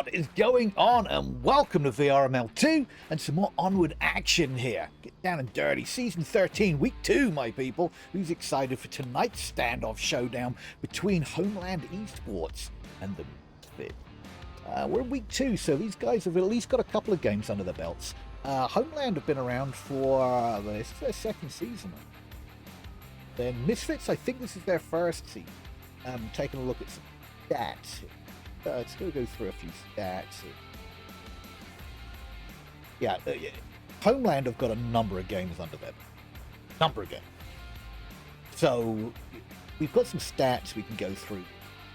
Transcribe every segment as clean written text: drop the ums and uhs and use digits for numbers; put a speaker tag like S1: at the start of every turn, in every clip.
S1: What is going on? And welcome to VRML 2 and some more Onward action here. Get down and dirty. Season 13, Week 2, my people. Who's excited for tonight's standoff showdown between Homeland Esports and the Misfits? We're in Week 2, so these guys have at least got a couple of games under their belts. Homeland have been around for their second season. Then Misfits, I think this is their first season. Taking a look at some stats here. Let's go through a few stats here. Yeah, Homeland have got a number of games under them. So we've got some stats we can go through.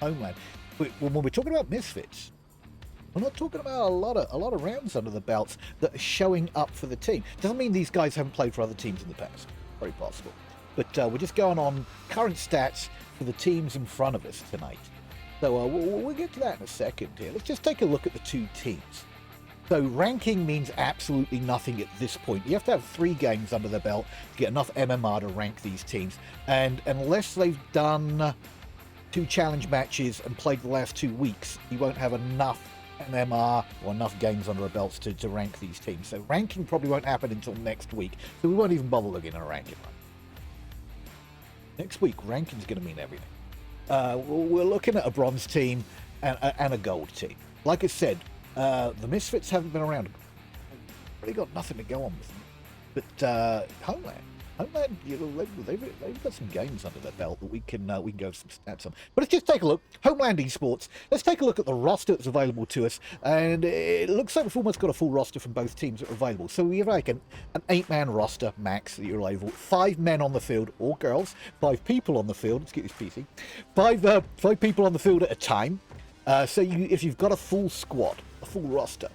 S1: Homeland. When we're talking about Misfits, we're not talking about a lot of rounds under the belts that are showing up for the team. Doesn't mean these guys haven't played for other teams in the past. Very possible. But we're just going on current stats for the teams in front of us tonight. So we'll get to that in a second here. Let's just take a look at the two teams. So ranking means absolutely nothing at this point. You have to have 3 games under their belt to get enough MMR to rank these teams. And unless they've done 2 challenge matches and played the last 2 weeks, you won't have enough MMR or enough games under their belts to rank these teams. So ranking probably won't happen until next week. So we won't even bother looking at a ranking run. Next week, ranking's going to mean everything. We're looking at a bronze team and a gold team. Like I said, the Misfits haven't been around. Really got nothing to go on with them. But Homeland, you know, they've got some games under their belt that we can go some stats on. But let's just take a look. Homeland Esports. Let's take a look at the roster that's available to us, and it looks like we've almost got a full roster from both teams that are available. So we have like an 8-man roster max that you're available. 5 men on the field, all girls. 5 people on the field. Let's get this PC. 5 people on the field at a time. So if you've got a full squad, a full roster,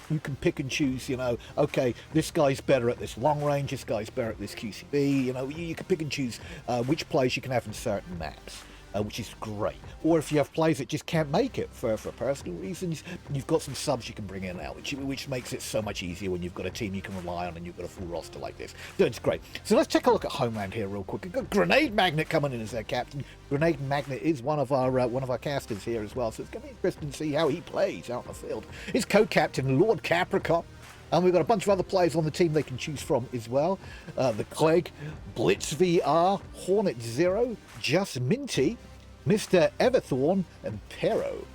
S1: you can pick and choose, you know, okay, this guy's better at this long range, this guy's better at this QCB, you know, you can pick and choose which players you can have in certain maps, which is great. Or if you have players that just can't make it for personal reasons, you've got some subs you can bring in now, which makes it so much easier when you've got a team you can rely on and you've got a full roster like this. So it's great. So let's take a look at Homeland here real quick. We've got Grenade Magnet coming in as their captain. Grenade Magnet is one of our casters here as well, so it's going to be interesting to see how he plays out in the field. His co-captain, Lord Capricorn. And we've got a bunch of other players on the team they can choose from as well. The Clegg, Blitz VR, Hornet Zero, Just Minty, Mr. Everthorn, and Pero.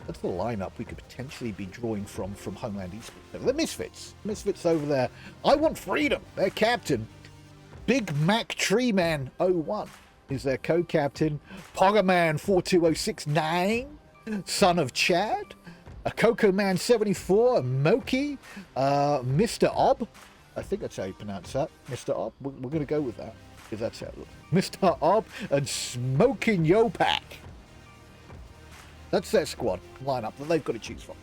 S1: That's the lineup we could potentially be drawing from Homeland Esports. The Misfits over there. I Want Freedom, their captain. Big Mac Treeman 01 is their co-captain. Poggerman 42069, son of Chad. A Coco Man 74, Moki, Mr. Ob. I think that's how you pronounce that. Mr. Ob. We're going to go with that, because that's how it looks. Mr. Ob and Smoking Yopak. That's their squad lineup that they've got to choose from.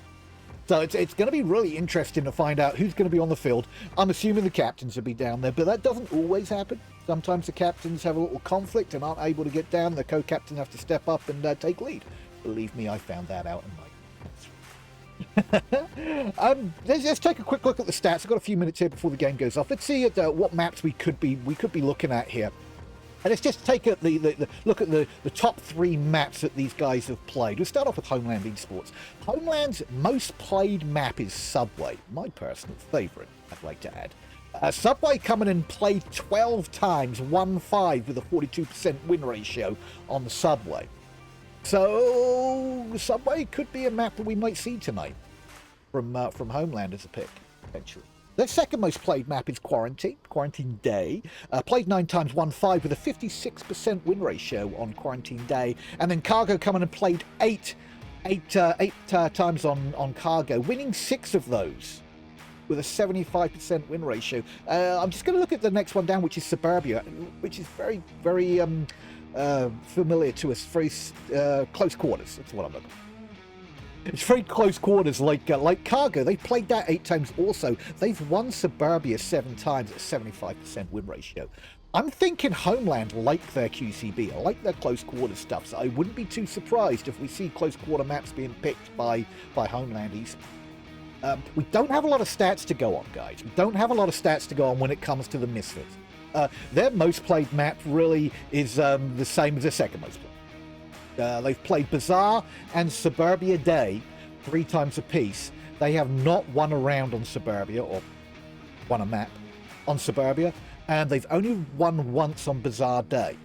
S1: So it's going to be really interesting to find out who's going to be on the field. I'm assuming the captains will be down there, but that doesn't always happen. Sometimes the captains have a little conflict and aren't able to get down. The co-captain have to step up and take lead. Believe me, I found that out in my... let's take a quick look at the stats. I've got a few minutes here before the game goes off. Let's see at what maps we could be looking at here. And let's just take a look at the top 3 maps that these guys have played. We'll start off with Homeland Esports. Homeland's most played map is Subway, my personal favourite, I'd like to add. Subway coming and played 12 times, 1-5 with a 42% win ratio on the Subway. So Subway could be a map that we might see tonight from Homeland as a pick, potentially. Their second most played map is Quarantine Day. Played 9 times, 1-5 with a 56% win ratio on Quarantine Day. And then Cargo coming and played 8 times on Cargo, winning 6 of those with a 75% win ratio. I'm just going to look at the next one down, which is Suburbia, which is very, very familiar to us. Very close quarters. That's what I'm looking for. It's very close quarters, like Cargo. They played that 8 times also. They've won Suburbia 7 times at 75% win ratio. I'm thinking Homeland like their QCB. I like their close quarter stuff, so I wouldn't be too surprised if we see close quarter maps being picked by Homeland Esports. We don't have a lot of stats to go on, guys. We don't have a lot of stats to go on when it comes to the Misfits. Their most played map really is the same as their second most played. They've played Bazaar and Suburbia Day 3 times apiece. They have not won a round on Suburbia, or won a map on Suburbia, and they've only won once on Bazaar Day.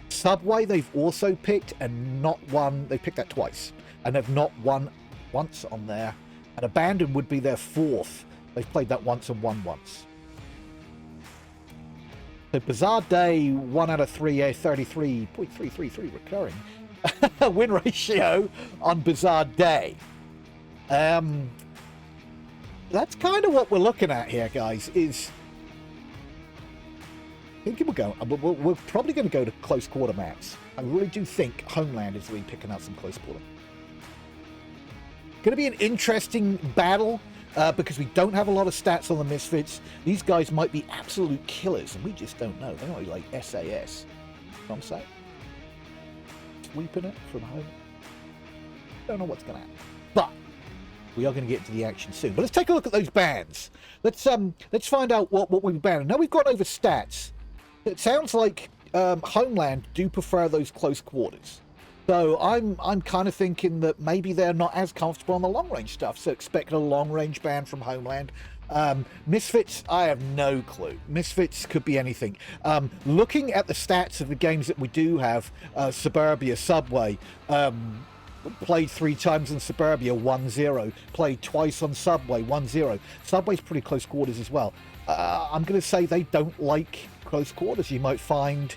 S1: Subway they've also picked and not won. They picked that twice and have not won once on there. And Abandon would be their 4th. They've played that once and won once. So Bazaar Day, 1 out of 3, 33.333 recurring win ratio on Bazaar Day. That's kind of what we're looking at here, guys. Is I think we're probably going to go to close quarter maps. I really do think Homeland is really picking out some close quarter. Going to be an interesting battle because we don't have a lot of stats on the Misfits. These guys might be absolute killers, and we just don't know. They might be like SAS. You know what I'm saying? Sweeping it from home. Don't know what's going to happen. But we are going to get to the action soon. But let's take a look at those bans. Let's find out what we've banned. Now we've gone over stats. It sounds like Homeland do prefer those close quarters. So I'm kind of thinking that maybe they're not as comfortable on the long range stuff. So expect a long range ban from Homeland. Misfits, I have no clue. Misfits could be anything. Looking at the stats of the games that we do have, Suburbia, Subway, played 3 times in Suburbia, 1-0. Played twice on Subway, 1-0. Subway's pretty close quarters as well. I'm going to say they don't like close quarters. You might find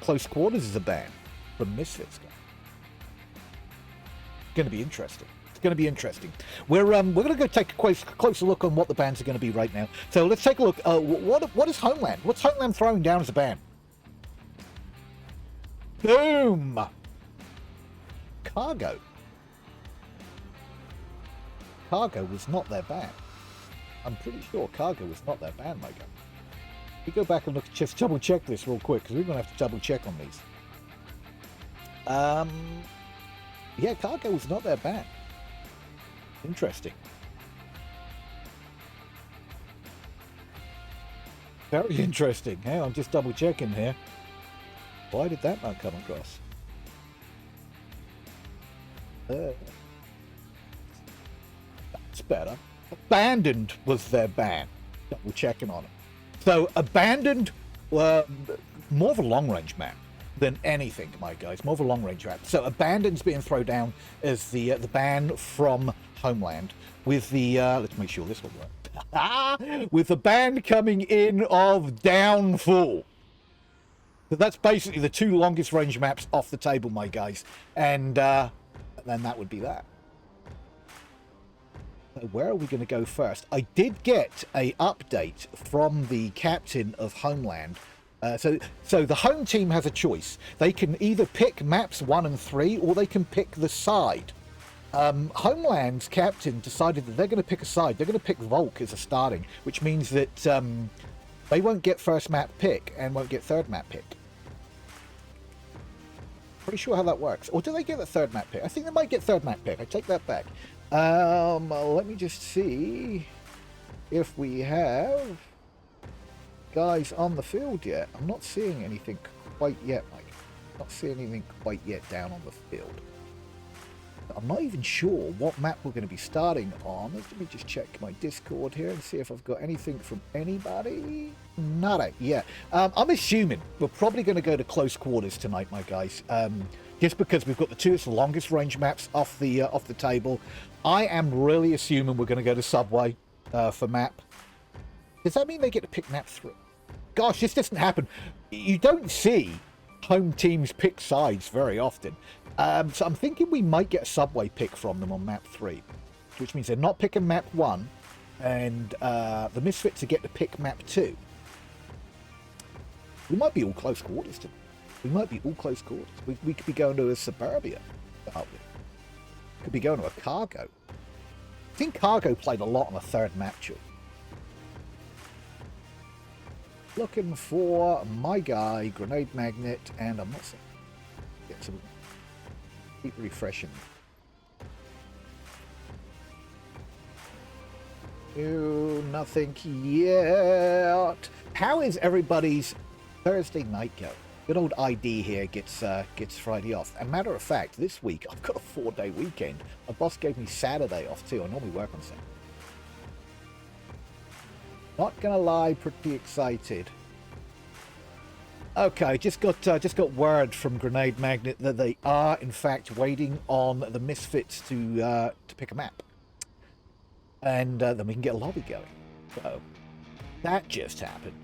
S1: close quarters as a ban from Misfits. It's going to be interesting. It's going to be interesting. We're going to go take a closer look on what the bans are going to be right now. So let's take a look. What is Homeland? What's Homeland throwing down as a ban? Boom! Cargo. Cargo was not their ban. I'm pretty sure Cargo was not their ban, my guy. We go back and look, just double check this real quick, because we're going to have to double check on these. Yeah, Cargo was not their ban. Interesting. Very interesting. Hang on, I'm just double checking here. Why did that not come across? That's better. Abandoned was their ban. Double checking on it. So Abandoned were more of a long range map than anything, my guys. More of a long range map. So Abandoned's being thrown down as the ban from Homeland, with the let's make sure this will work. With the ban coming in of Downfall. So that's basically the 2 longest range maps off the table, my guys, and then that would be that. Where are we going to go first? I did get a update from the captain of Homeland. So the home team has a choice. They can either pick maps 1 and 3, or they can pick the side. Homeland's captain decided that they're going to pick a side. They're going to pick Volk as a starting, which means that they won't get first map pick and won't get third map pick. Pretty sure how that works. Or do they get the third map pick? I think they might get third map pick. I take that back. Let me just see if we have guys on the field yet. I'm not seeing anything quite yet, Mike. Not seeing anything quite yet down on the field. I'm not even sure what map we're going to be starting on. Let me just check my Discord here and see if I've got anything from anybody. Nada. Yeah. I'm assuming we're probably going to go to close quarters tonight, my guys. Just because we've got the 2 longest range maps off the table. I am really assuming we're going to go to Subway for map. Does that mean they get to pick map 3? Gosh, this doesn't happen. You don't see home teams pick sides very often. So I'm thinking we might get a Subway pick from them on map 3, which means they're not picking map 1, and the Misfits get to pick map 2. We might be all close quarters to them. We might be all close quarters. We could be going to a Suburbia. Could be going to a Cargo. I think Cargo played a lot on a third map choice. Looking for my guy, Grenade Magnet, and I'm not saying. Yeah, so keep refreshing. Nothing yet. How is everybody's Thursday night go? good old ID here gets Friday off. And matter of fact, this week I've got a 4-day weekend. My boss gave me Saturday off too. I normally work on Saturday. Not gonna lie, pretty excited. Okay, just got word from Grenade Magnet that they are in fact waiting on the Misfits to pick a map, and then we can get a lobby going. So that just happened.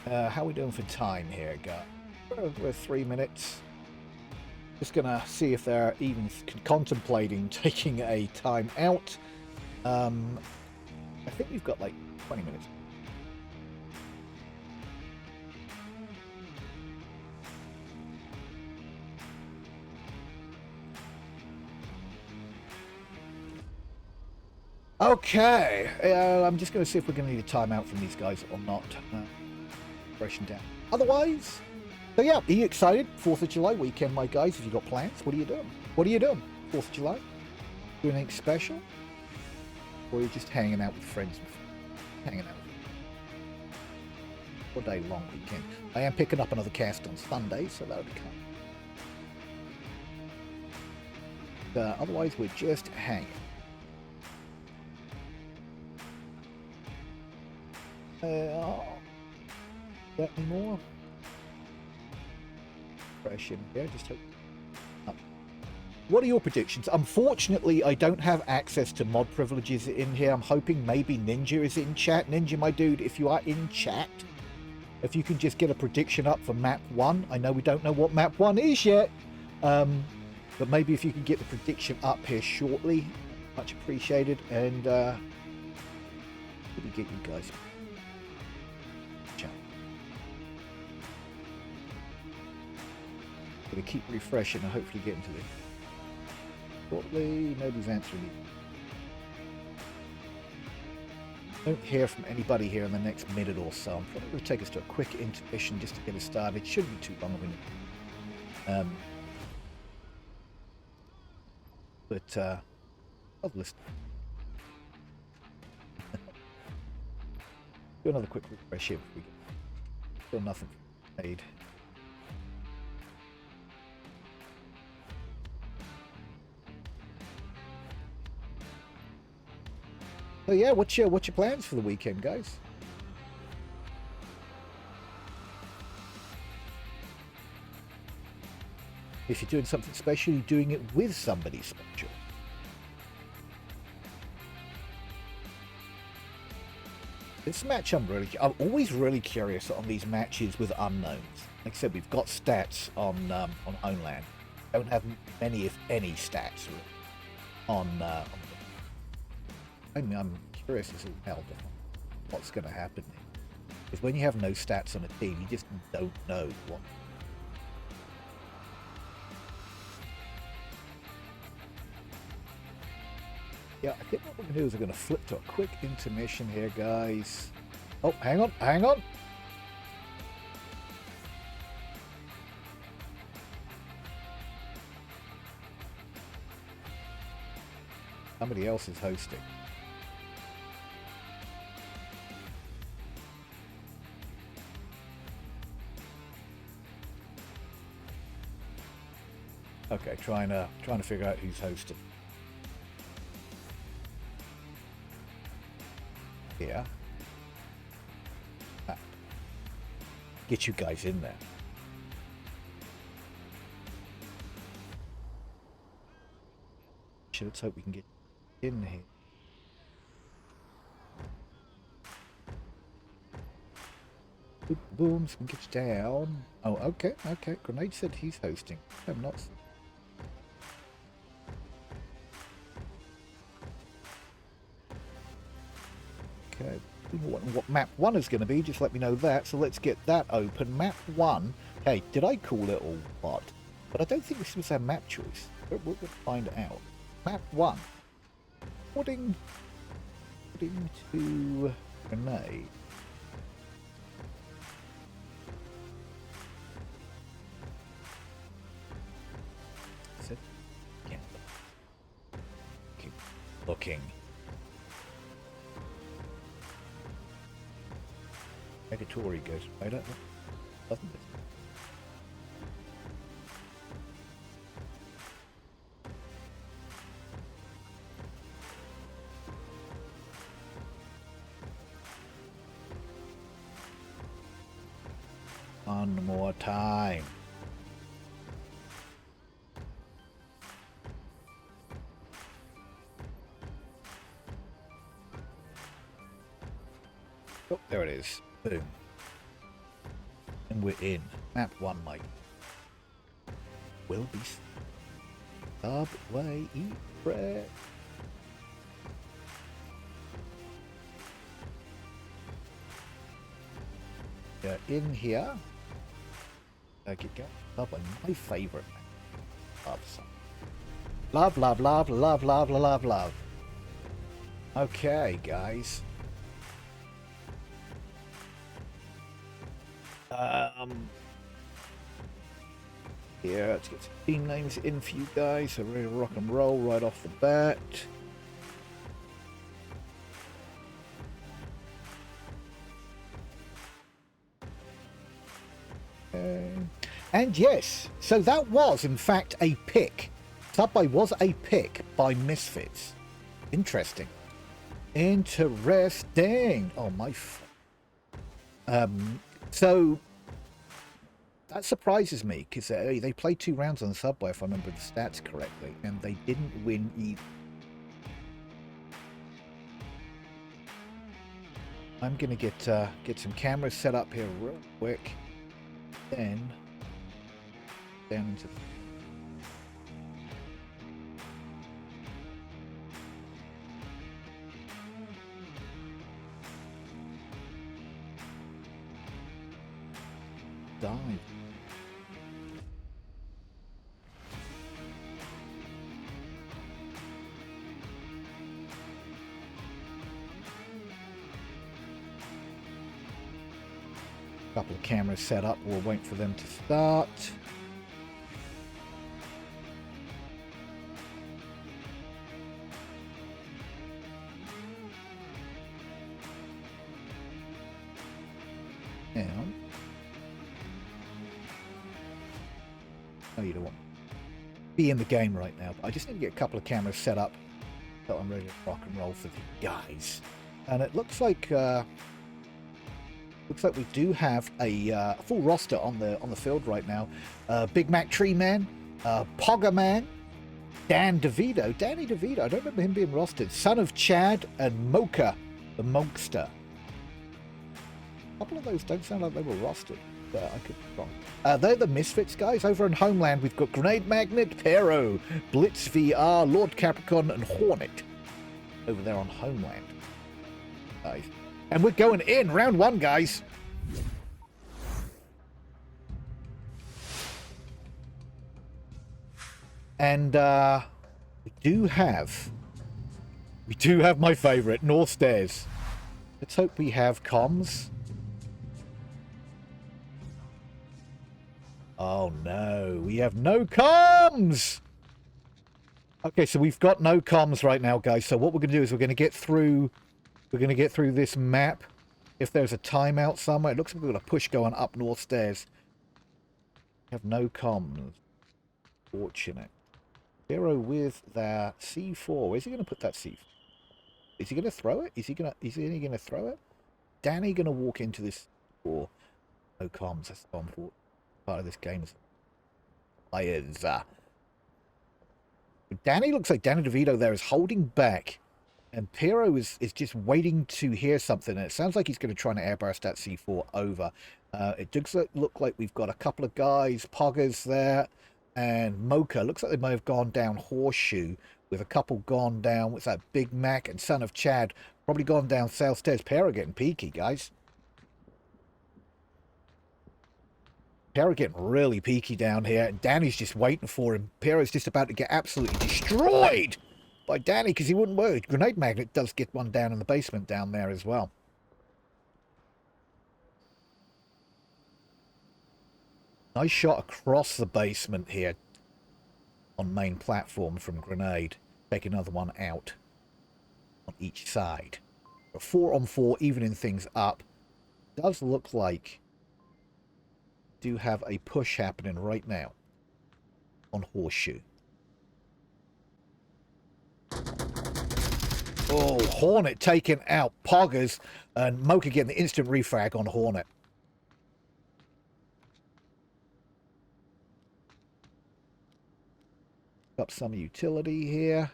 S1: How are we doing for time here, guys? We're 3 minutes. Just gonna see if they're even contemplating taking a time out. I think we've got like 20 minutes. Okay, I'm just going to see if we're going to need a timeout from these guys or not. Freshen down. Otherwise, so yeah, are you excited? 4th of July weekend, my guys. Have you got plans? What are you doing? What are you doing? 4th of July? Doing anything special? Or are you just hanging out with friends? Hanging out with 4-day long weekend. I am picking up another cast on Sunday, so that'll be coming. Otherwise, we're just hanging. Got any more? Fresh in here, just hope. What are your predictions? Unfortunately, I don't have access to mod privileges in here. I'm hoping maybe Ninja is in chat. Ninja, my dude, if you are in chat, if you can just get a prediction up for map 1. I know we don't know what map 1 is yet, but maybe if you can get the prediction up here shortly, much appreciated. And let me get you guys. Gonna keep refreshing and hopefully get into this shortly. Nobody's answering me. Don't hear from anybody here in the next minute or so. I'm probably going to take us to a quick intermission just to get us started. Shouldn't be too long a minute. But I'll listen. Do another quick refresh here before we get. Still nothing made. So yeah, what's your plans for the weekend, guys? If you're doing something special, you're doing it with somebody special. This match, I'm always really curious on these matches with unknowns. Like I said, we've got stats on Homeland. Don't have many, if any, stats on I'm curious as to what's going to happen. Because when you have no stats on a team, you just don't know what. Yeah, I think what we're going to do is we're going to flip to a quick intermission here, guys. Oh, hang on. Somebody else is hosting. Okay, trying to figure out who's hosting. Yeah. Get you guys in there. Let's hope we can get in here. Boom, so we can get you down. Oh, okay. Grenade said he's hosting. I'm not. Okay, what map 1 is going to be, just let me know that. So let's get that open. Map 1. Hey, did I call it or what? But I don't think this was our map choice. We're going to find out. Map 1. According to Grenade. Is it? Yeah. Keep looking. Negatory goes right up. doesn't it? One more time. Oh, there it is. Boom. And we're in. Map 1, Mike. Will be Subway Eat Bread. In here. Get going. Subway, my favorite. Love Subway. Love, love, love, love, love, love, love. Okay, guys. Yeah, let's get some team names in for you guys. So we're ready to rock and roll right off the bat. And yes, so that was in fact a pick. Subway was a pick by Misfits. Interesting. Interesting. Oh my. So that surprises me because they played 2 rounds on Subway, if I remember the stats correctly, and they didn't win either. I'm gonna get some cameras set up here real quick, then down into the dive. Couple of cameras set up. We'll wait for them to start. And no, you don't want to be in the game right now, but I just need to get a couple of cameras set up so I'm ready to rock and roll for the guys. And it looks like we do have a full roster on the field right now. Big Mac Tree Man, Pogger Man, Danny DeVito. I don't remember him being rostered. Son of Chad and Mocha, the Monkster. A couple of those don't sound like they were rostered. I could be wrong. They're the Misfits guys. Over in Homeland, we've got Grenade Magnet, Pero, Blitz VR, Lord Capricorn, and Hornet. Over there on Homeland. Nice. And we're going in round 1, guys. And we do have my favorite, North Stairs. Let's hope we have comms. Oh no, we have no comms. Okay, so we've got no comms right now, guys. So what we're going to do is we're going to get through this map. If there's a timeout somewhere, it looks like we've got a push going up North Stairs. We have no comms. Fortunate. Zero with that C4. Where's he going to put that C4? Is he going to throw it? Is he going to throw it? Danny going to walk into this door. No comms. That's so important. Part of this game is players. Danny looks like Danny DeVito there is holding back. And Pero is just waiting to hear something. And it sounds like he's going to try and airburst that C4 over. It does look like we've got a couple of guys, Poggers there, and Mocha. Looks like they may have gone down Horseshoe, with a couple gone down. What's that? Big Mac and Son of Chad. Probably gone down South Stairs. Pero getting peaky, guys. Pero getting really peaky down here. And Danny's just waiting for him. Pero's just about to get absolutely destroyed by Danny because he wouldn't work. Grenade Magnet does get one down in the basement down there as well. Nice shot across the basement here on main platform from Grenade. Take another one out on each side. 4 on 4, evening things up. Does look like do have a push happening right now on Horseshoe. Oh, Hornet taking out Poggers, and Mocha getting the instant refrag on Hornet. Got some utility here.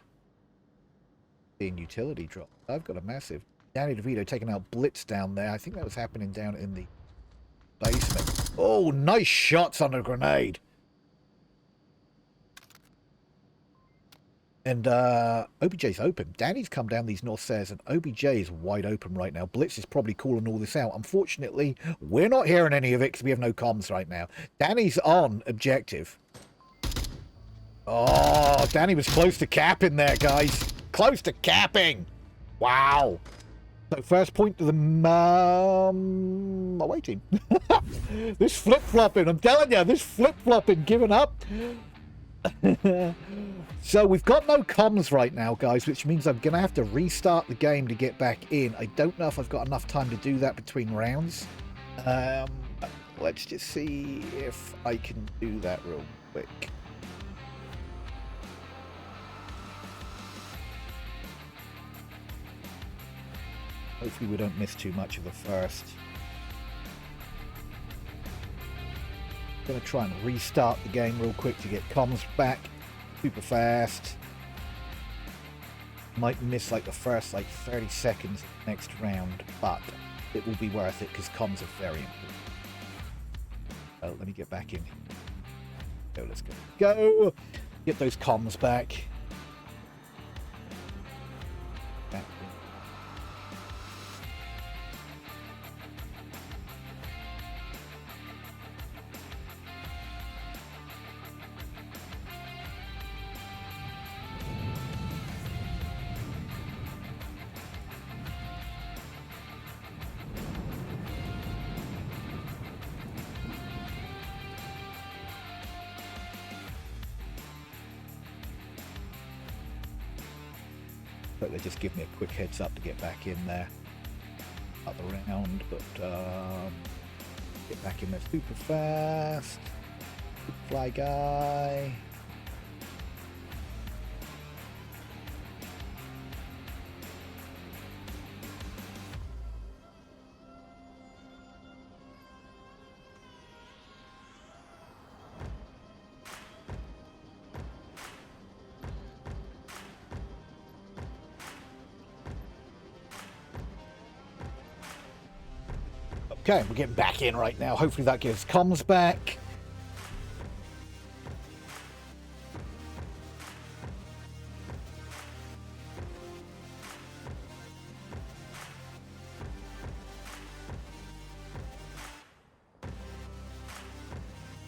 S1: In utility drop. I've got a massive. Danny DeVito taking out Blitz down there. I think that was happening down in the basement. Oh, nice shots on a grenade. And OBJ's open. Danny's come down these north stairs, and OBJ is wide open right now. Blitz is probably calling all this out. Unfortunately, we're not hearing any of it because we have no comms right now. Danny's on objective. Oh, Danny was close to capping there, guys. Close to capping. Wow. So first point to the away team. This flip-flopping, I'm telling you, this flip-flopping, giving up. So we've got no comms right now, guys, which means I'm going to have to restart the game to get back in. I don't know if I've got enough time to do that between rounds. Let's just see if I can do that real quick. Hopefully we don't miss too much of the first. I'm going to try and restart the game real quick to get comms back super fast. Might miss like the first like 30 seconds of the next round, but it will be worth it because comms are very important. Oh, let me get back in. Go, let's go. Get those comms back. They just give me a quick heads up to get back in there. Up around, but get back in there super fast. Good fly guy. Okay, we're getting back in right now. Hopefully that gives comms back.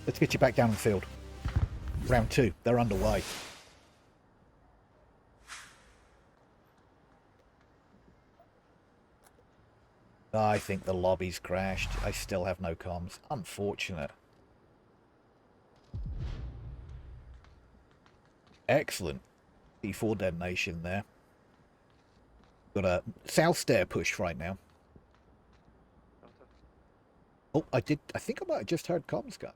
S1: Let's get you back down the field. Round 2, they're underway. I think the lobby's crashed. I still have no comms. Unfortunate. Excellent. D4 detonation there. Got a south stair push right now. Oh, I think I might have just heard comms go. I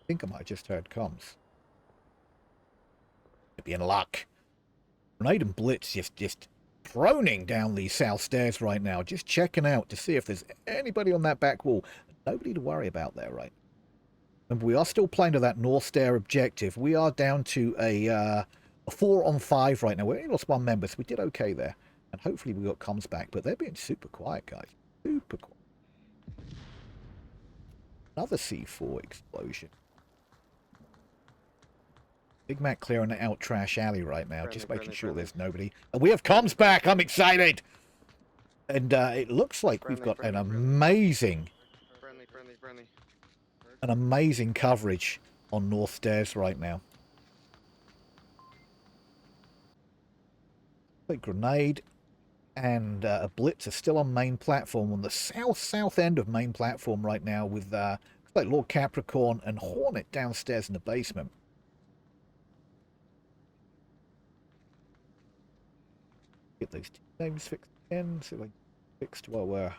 S1: think I might have just heard comms. Could be in luck. Grenade and Blitz just proning down these south stairs right now, just checking out to see if there's anybody on that back wall. Nobody to worry about there, right? Remember, we are still playing to that north stair objective. We are down to a 4-on-5 right now. We only lost 1 member, so we did okay there. And hopefully we got comms back, but they're being super quiet, guys. Super quiet. Another C4 explosion. Big Mac clearing out Trash Alley right now, just making sure there's nobody. And we have comms back. I'm excited. And it looks like we've got an amazing, coverage on North Stairs right now. A grenade and a Blitz are still on main platform, on the south end of main platform right now, with like Lord Capricorn and Hornet downstairs in the basement. Get those names fixed again. See if I can fix while we're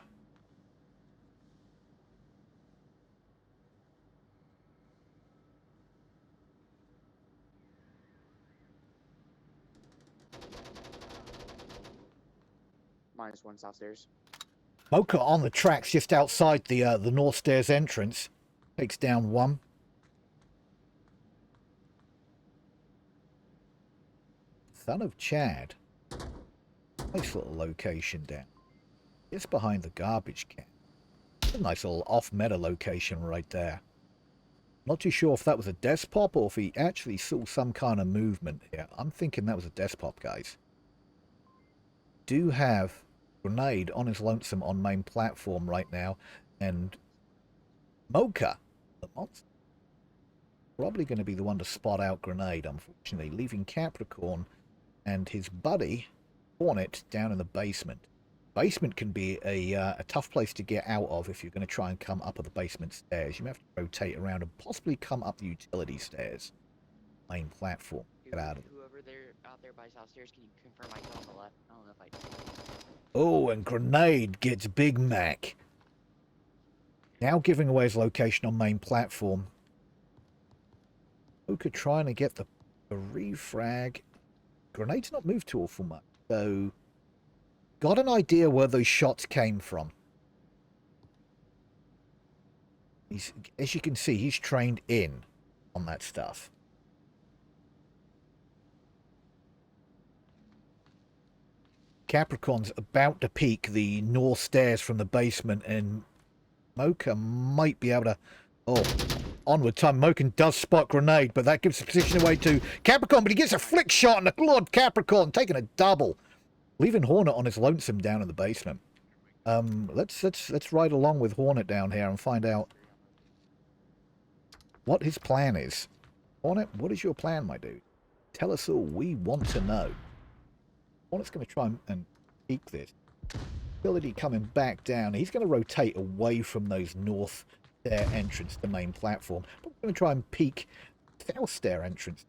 S2: -1 south stairs.
S1: Mocha on the tracks just outside the north stairs entrance. Takes down one. Son of Chad. Nice little location down. Just behind the garbage can. A nice little off-meta location right there. Not too sure if that was a desk pop or if he actually saw some kind of movement here. I'm thinking that was a desk pop, guys. Do have Grenade on his lonesome on main platform right now, and Mocha, the monster, probably going to be the one to spot out Grenade, unfortunately, leaving Capricorn and his buddy Hornet down in the basement. Basement can be a tough place to get out of if you're going to try and come up at the basement stairs. You may have to rotate around and possibly come up the utility stairs. Main platform. Get out of it.
S2: Whoever out there by south stairs, can you confirm I go on the left? I don't know if I.
S1: Oh, and Grenade gets Big Mac. Now giving away his location on main platform. Mocha trying to get the refrag. Grenade's not moved too awful much, so got an idea where those shots came from. As you can see, he's trained in on that stuff. Capricorn's about to peek the north stairs from the basement, and Mocha might be able to... Oh, onward time. Mocha does spot Grenade, but that gives the position away to Capricorn, but he gets a flick shot, and the Lord Capricorn taking a double, leaving Hornet on his lonesome down in the basement. Let's ride along with Hornet down here and find out what his plan is. Hornet, what is your plan, my dude? Tell us all. We want to know. Hornet's going to try and peek this. Ability coming back down. He's going to rotate away from those north stair entrance to the main platform. But we're going to try and peek south stair entrance.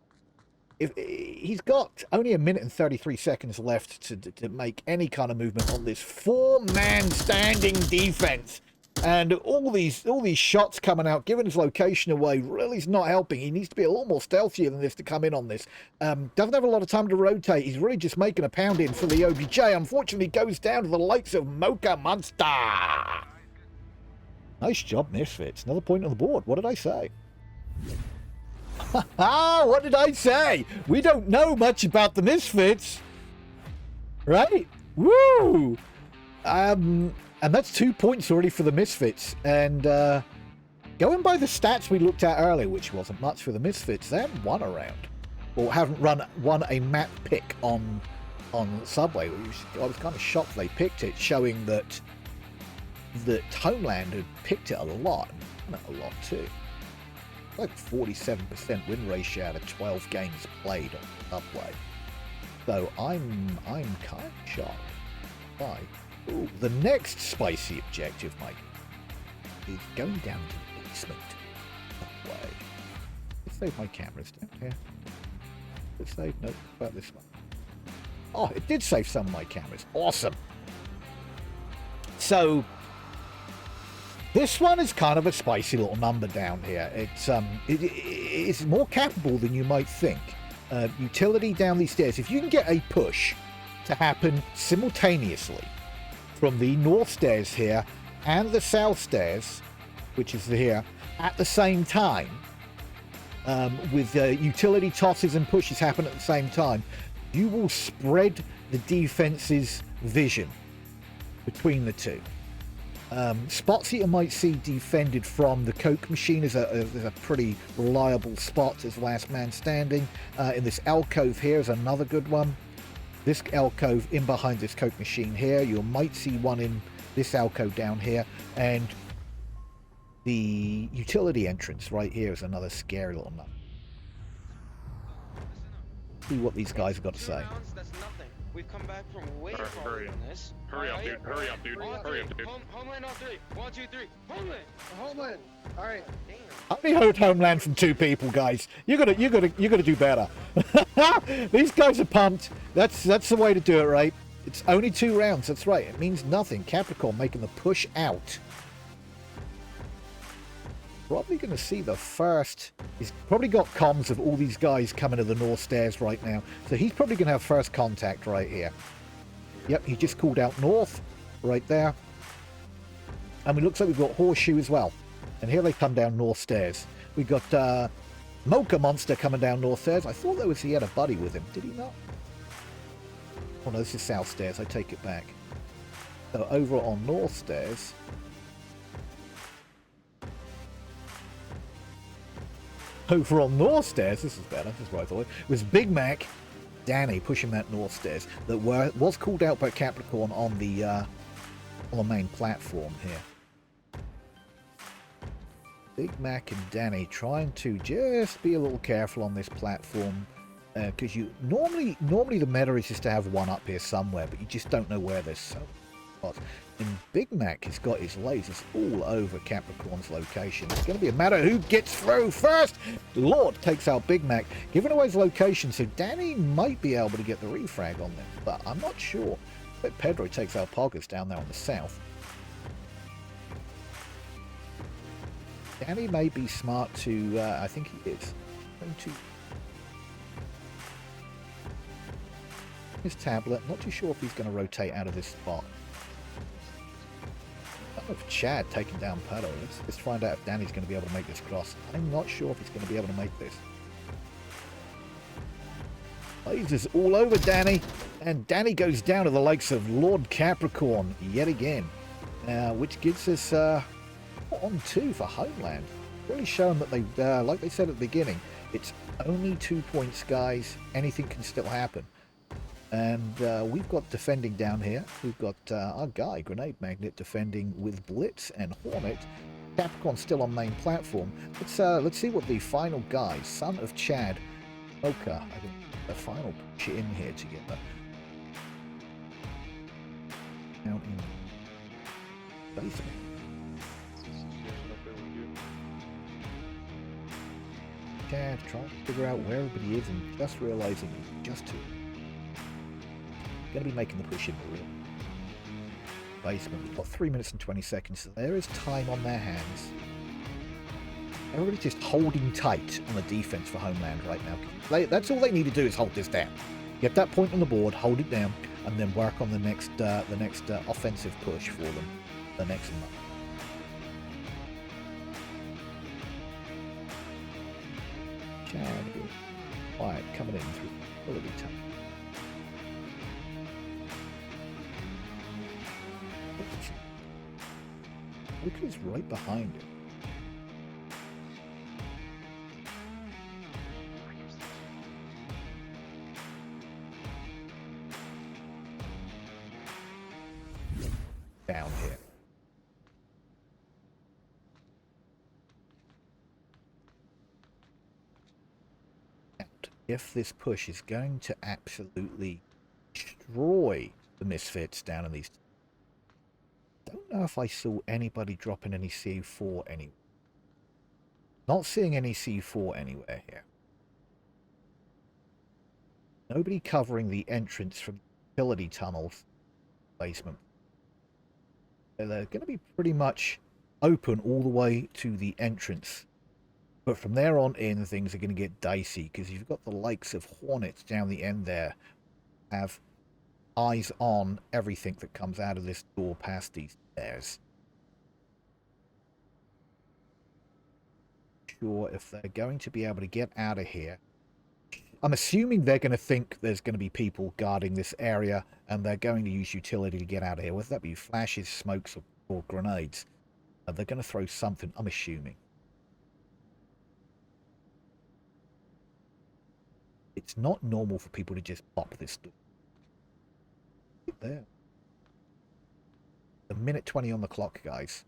S1: If he's got only 1 minute and 33 seconds left to make any kind of movement on this 4-man standing defense. And all these shots coming out, giving his location away, really is not helping. He needs to be a lot more stealthier than this to come in on this. Doesn't have a lot of time to rotate. He's really just making a pound in for the OBJ. Unfortunately, goes down to the likes of Mocha Monster. Nice job, Misfits. Another point on the board. What did I say? What did I say? We don't know much about the Misfits. Right? Woo! And that's 2 points already for the Misfits. And going by the stats we looked at earlier, which wasn't much for the Misfits, they haven't won a round. Or haven't won a map pick on Subway. I was kind of shocked they picked it, showing that Homeland had picked it a lot. And won it a lot too. Like 47% win ratio out of 12 games played on Subway. So I'm kind of shocked. Why? Ooh, the next spicy objective, Mike, is going down to the basement. That way. Let's save my cameras down here. Let's save. Nope. About this one. Oh, it did save some of my cameras. Awesome. So this one is kind of a spicy little number down here. It's more capable than you might think. Utility down these stairs. If you can get a push to happen simultaneously from the north stairs here and the south stairs, which is here, at the same time, with utility tosses and pushes happen at the same time, you will spread the defense's vision between the two. Spots that you might see defended from the Coke machine is a pretty reliable spot as last man standing. In this alcove here is another good one. This alcove in behind this Coke machine here. You might see one in this alcove down here. And the utility entrance right here is another scary little nut. See what these guys have got to say.
S3: That's nothing. We've come back from way farther than this.
S4: Hurry up, dude. Hurry up, dude. Hurry up, dude.
S3: Homeland on 3. 1, 2, 3. Homeland.
S5: Homeland. All right.
S3: Damn.
S1: I only heard Homeland from 2 people, guys. You gotta do better. These guys are pumped. That's the way to do it, right? It's only 2 rounds. That's right. It means nothing. Capricorn making the push out. Probably going to see the first. He's probably got comms of all these guys coming to the north stairs right now. So he's probably going to have first contact right here. Yep, he just called out north, right there. And it looks like we've got Horseshoe as well. And here they come down north stairs. We've got Mocha Monster coming down north stairs. I thought he had a buddy with him. Did he not? Oh no, this is south stairs. I take it back. So over on north stairs. Over on north stairs, this is better. This is what I thought. It was Big Mac, Danny pushing that north stairs that was called out by Capricorn on the main platform here. Big Mac and Danny trying to just be a little careful on this platform, because you normally the meta is just to have one up here somewhere, but you just don't know where there's so much. And Big Mac has got his lasers all over Capricorn's location. It's going to be a matter who gets through first. Lord takes out Big Mac, giving away his location, so Danny might be able to get the refrag on them, but I'm not sure. But Pedro takes out Poggers down there on the south. Danny may be smart to, I think he is, going to his tablet. Not too sure if he's going to rotate out of this spot. I don't know if Chad taking down Pedro. Let's find out if Danny's going to be able to make this cross. I'm not sure if he's going to be able to make this. Lasers all over Danny, and Danny goes down to the likes of Lord Capricorn yet again, which gives us on 2 for Homeland. Really showing that they, like they said at the beginning, it's only 2 points, guys. Anything can still happen. And we've got defending down here. We've got our guy, Grenade Magnet, defending with Blitz and Hornet. Capricorn still on main platform. Let's see what the final guy, Son of Chad, Mocha, I think the final push in here together. Down in basement. Chad trying to figure out where everybody is and just realizing just too. Going to be making the push in the real basement. We've got 3 minutes and 20 seconds, so there is time on their hands. Everybody's just holding tight on the defense for Homeland right now. That's all they need to do is hold this down. Get that point on the board, hold it down, and then work on the next offensive push for them the next month. Chad, quiet, coming in through ability time. Look who's right behind him. Down here. And if this push is going to absolutely destroy the Misfits down in these, don't know if I saw anybody dropping any C4 anywhere. Not seeing any C4 anywhere here. Nobody covering the entrance from the utility tunnels basement. They're going to be pretty much open all the way to the entrance. But from there on in, things are going to get dicey, because you've got the likes of Hornets down the end there. Have eyes on everything that comes out of this door past these stairs. Sure if they're going to be able to get out of here. I'm assuming they're going to think there's going to be people guarding this area, and they're going to use utility to get out of here, whether that be flashes, smokes, or grenades. They're going to throw something, I'm assuming. It's not normal for people to just pop this door. There. A minute 20 on the clock, guys.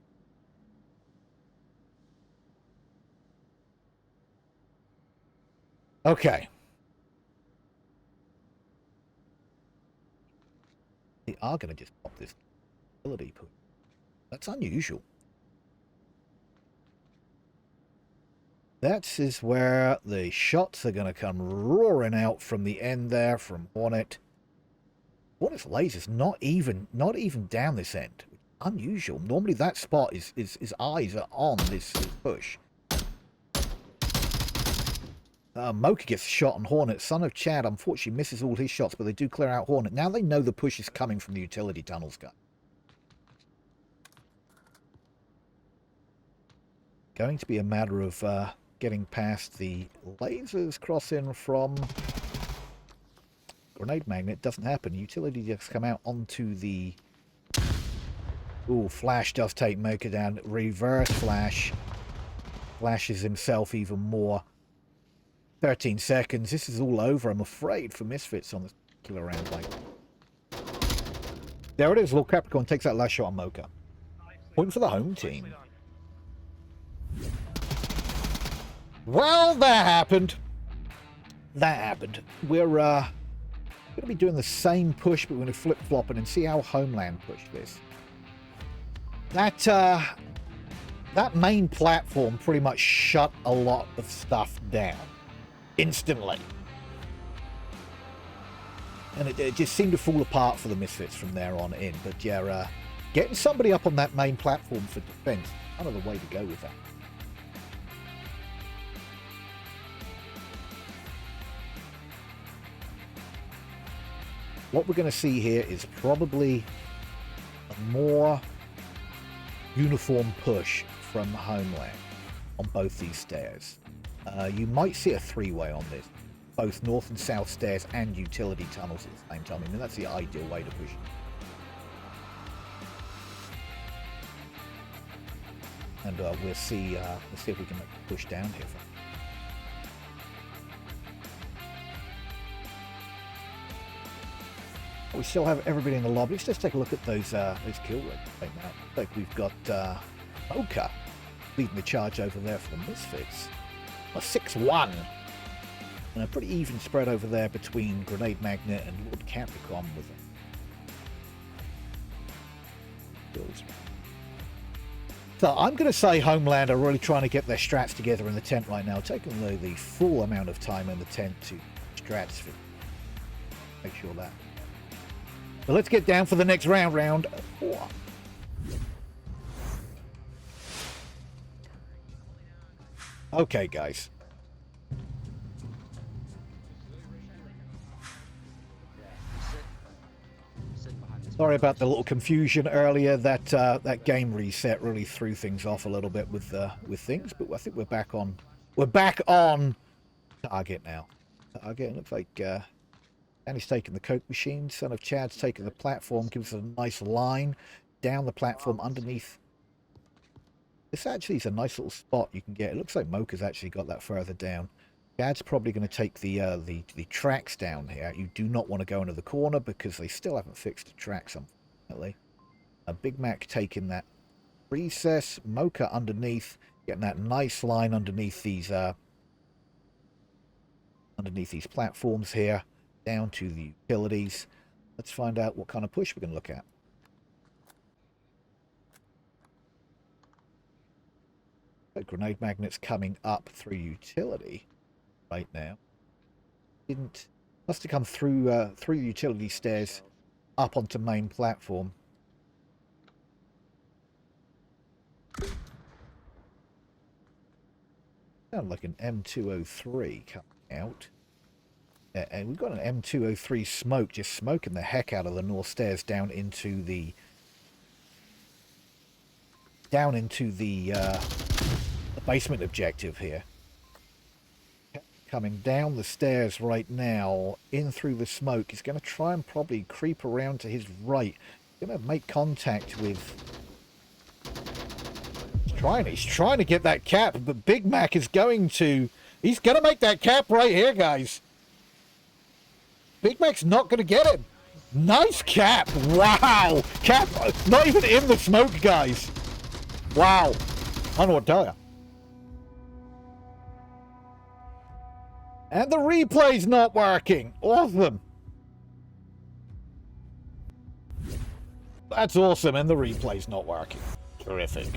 S1: Okay. They are going to just pop this ability put. That's unusual. That is where the shots are going to come roaring out from the end there from Hornet. Hornet's lasers not even down this end. Unusual. Normally that spot is eyes are on this push. Mocha gets shot on Hornet. Son of Chad unfortunately misses all his shots, but they do clear out Hornet. Now they know the push is coming from the utility tunnels, guy. Going to be a matter of getting past the lasers crossing from Grenade Magnet. Doesn't happen. Utility just come out onto the... Ooh, Flash does take Mocha down. Reverse Flash. Flashes himself even more. 13 seconds. This is all over, I'm afraid, for Misfits on this particular round. Like, there it is. Lord Capricorn takes that last shot on Mocha. Point for the home team. Well, that happened. That happened. We're going to be doing the same push, but we're going to flip-flop it and see how Homeland push this. That main platform pretty much shut a lot of stuff down instantly. And it just seemed to fall apart for the Misfits from there on in. But yeah, getting somebody up on that main platform for defense, kind of the way to go with that. What we're going to see here is probably a more uniform push from Homeland on both these stairs. You might see a three-way on this, both north and south stairs and utility tunnels at the same time. I mean, that's the ideal way to push. And we'll see if we can make a push down here. We still have everybody in the lobby. Let's just take a look at those kill rates right now. Like we've got Mocha leading the charge over there for the Misfits. A 6-1. And a pretty even spread over there between Grenade Magnet and Lord Capricorn with them. So I'm going to say Homeland are really trying to get their strats together in the tent right now, taking the full amount of time in the tent to strats for make sure that. So let's get down for the next round 4. Okay, guys. Sorry about the little confusion earlier. That game reset really threw things off a little bit with things, but I think we're back on. We're back on target now. Target. Looks like Danny's taking the Coke machine. Son of Chad's taking the platform. Gives us a nice line down the platform underneath. This actually is a nice little spot you can get. It looks like Mocha's actually got that further down. Chad's probably going to take the tracks down here. You do not want to go into the corner because they still haven't fixed the tracks, unfortunately. Big Mac taking that recess. Mocha underneath, getting that nice line underneath these platforms here, down to the utilities. Let's find out what kind of push we're going to look at. Grenade magnets coming up through utility right now. Must have come through through utility stairs up onto main platform. Sound like an M203 coming out. And we've got an M203 smoke just smoking the heck out of the north stairs down into the basement objective here. Coming down the stairs right now, in through the smoke. He's going to try and probably creep around to his right. He's going to make contact with... He's trying to get that cap, but Big Mac is going to... He's going to make that cap right here, guys. Big Mac's not going to get it. Nice cap. Wow. Cap, not even in the smoke, guys. Wow. I don't know what to tell you. And the replay's not working. Awesome. That's awesome, and the replay's not working. Terrific.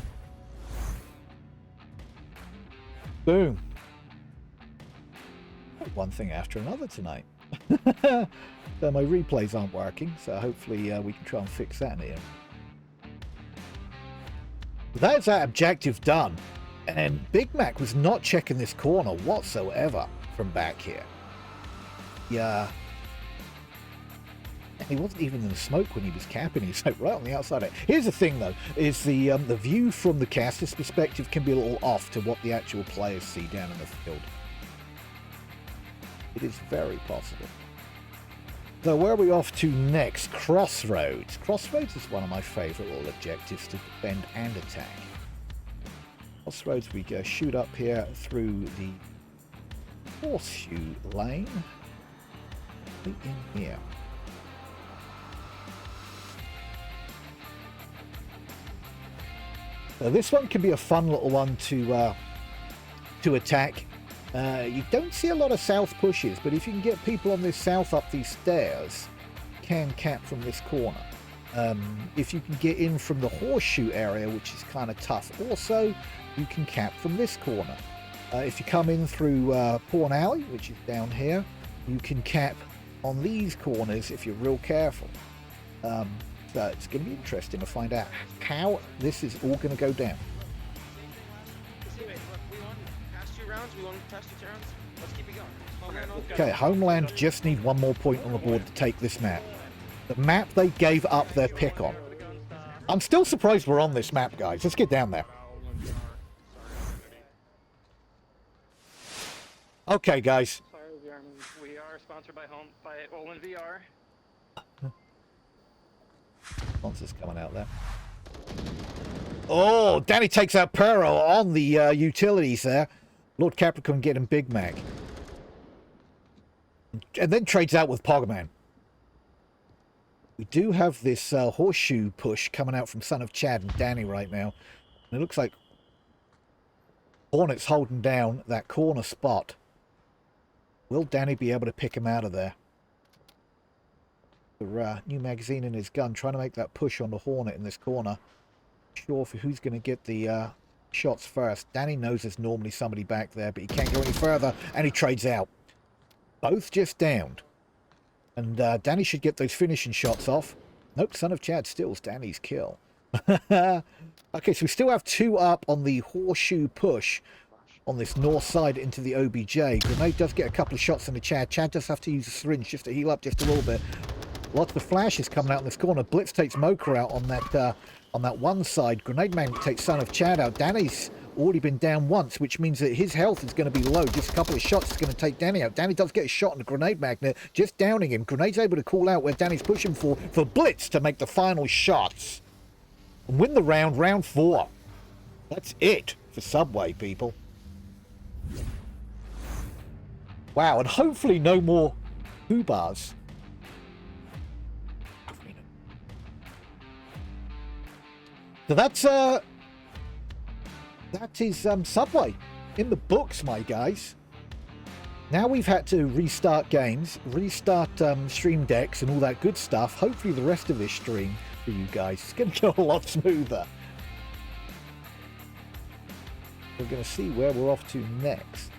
S1: Boom. One thing after another tonight. So my replays aren't working, so hopefully we can try and fix that in here. That's that objective done. And Big Mac was not checking this corner whatsoever. from back here. Yeah. He wasn't even in the smoke when he was capping. He was like right on the outside. Here's the thing, though, is the view from the caster's perspective can be a little off to what the actual players see down in the field. It is very possible. So where are we off to next? Crossroads. Crossroads is one of my favourite little objectives to defend and attack. Crossroads, we go shoot up here through the horseshoe lane. In here. So this one can be a fun little one to attack. You don't see a lot of south pushes, but if you can get people on this south up these stairs, you can cap from this corner. If you can get in from the horseshoe area, which is kind of tough, also you can cap from this corner. If you come in through Pawn Alley, which is down here, you can cap on these corners if you're real careful. So it's going to be interesting to find out how this is all going to go down.
S3: We won past 2 rounds. Let's keep it going. Homeland,
S1: Okay, Homeland just need one more point on the board to take this map. The map they gave up their pick on. I'm still surprised we're on this map, guys. Let's get down there. Okay, guys.
S5: Sorry, we are sponsored by Onward VR.
S1: Monsters coming out there. Oh, Danny takes out Pero on the utilities there. Lord Capricorn getting Big Mac. And then trades out with Pogman. We do have this horseshoe push coming out from Son of Chad and Danny right now. And it looks like Hornet's holding down that corner spot. Will Danny be able to pick him out of there? The new magazine in his gun, trying to make that push on the Hornet in this corner. Sure for who's going to get the shots first. Danny knows there's normally somebody back there, but he can't go any further, and he trades out. Both just downed. And Danny should get those finishing shots off. Nope, Son of Chad steals Danny's kill. Okay, so we still have 2 up on the horseshoe push on this north side into the OBJ. Grenade does get a couple of shots in the Chad. Chad does have to use a syringe just to heal up just a little bit. Lots of flashes coming out in this corner. Blitz takes Mocha out on that one side. Grenade Magnet takes Son of Chad out. Danny's already been down once, which means that his health is going to be low. Just a couple of shots is going to take Danny out. Danny does get a shot on the Grenade Magnet, just downing him. Grenade's able to call out where Danny's pushing for Blitz to make the final shots. And win the round, round 4. That's it for Subway, people. Wow, and hopefully no more Hoobars. So that is Subway in the books, my guys. Now we've had to restart games, restart stream decks and all that good stuff. Hopefully the rest of this stream for you guys is going to go a lot smoother. We're going to see where we're off to next.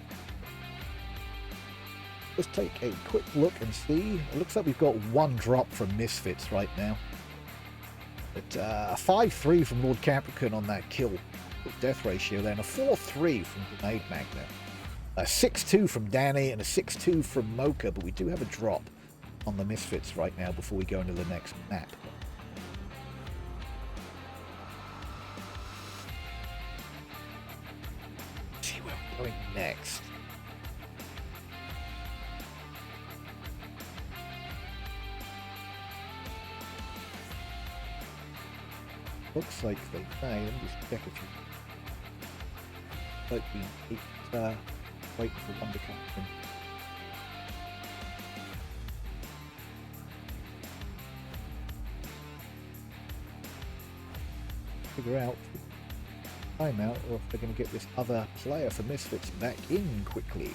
S1: Let's take a quick look and see. It looks like we've got 1 drop from Misfits right now. But 5-3 from Lord Capricorn on that kill death ratio there, and a 4-3 from Grenade Magnet. A 6-2 from Danny and a 6-2 from Mocha, but we do have a drop on the Misfits right now before we go into the next map. Let's see where we're going next. Looks like they may. Let me just check a few. Like we keep waiting for one to come in. Figure out timeout or if they're going to get this other player for Misfits back in quickly.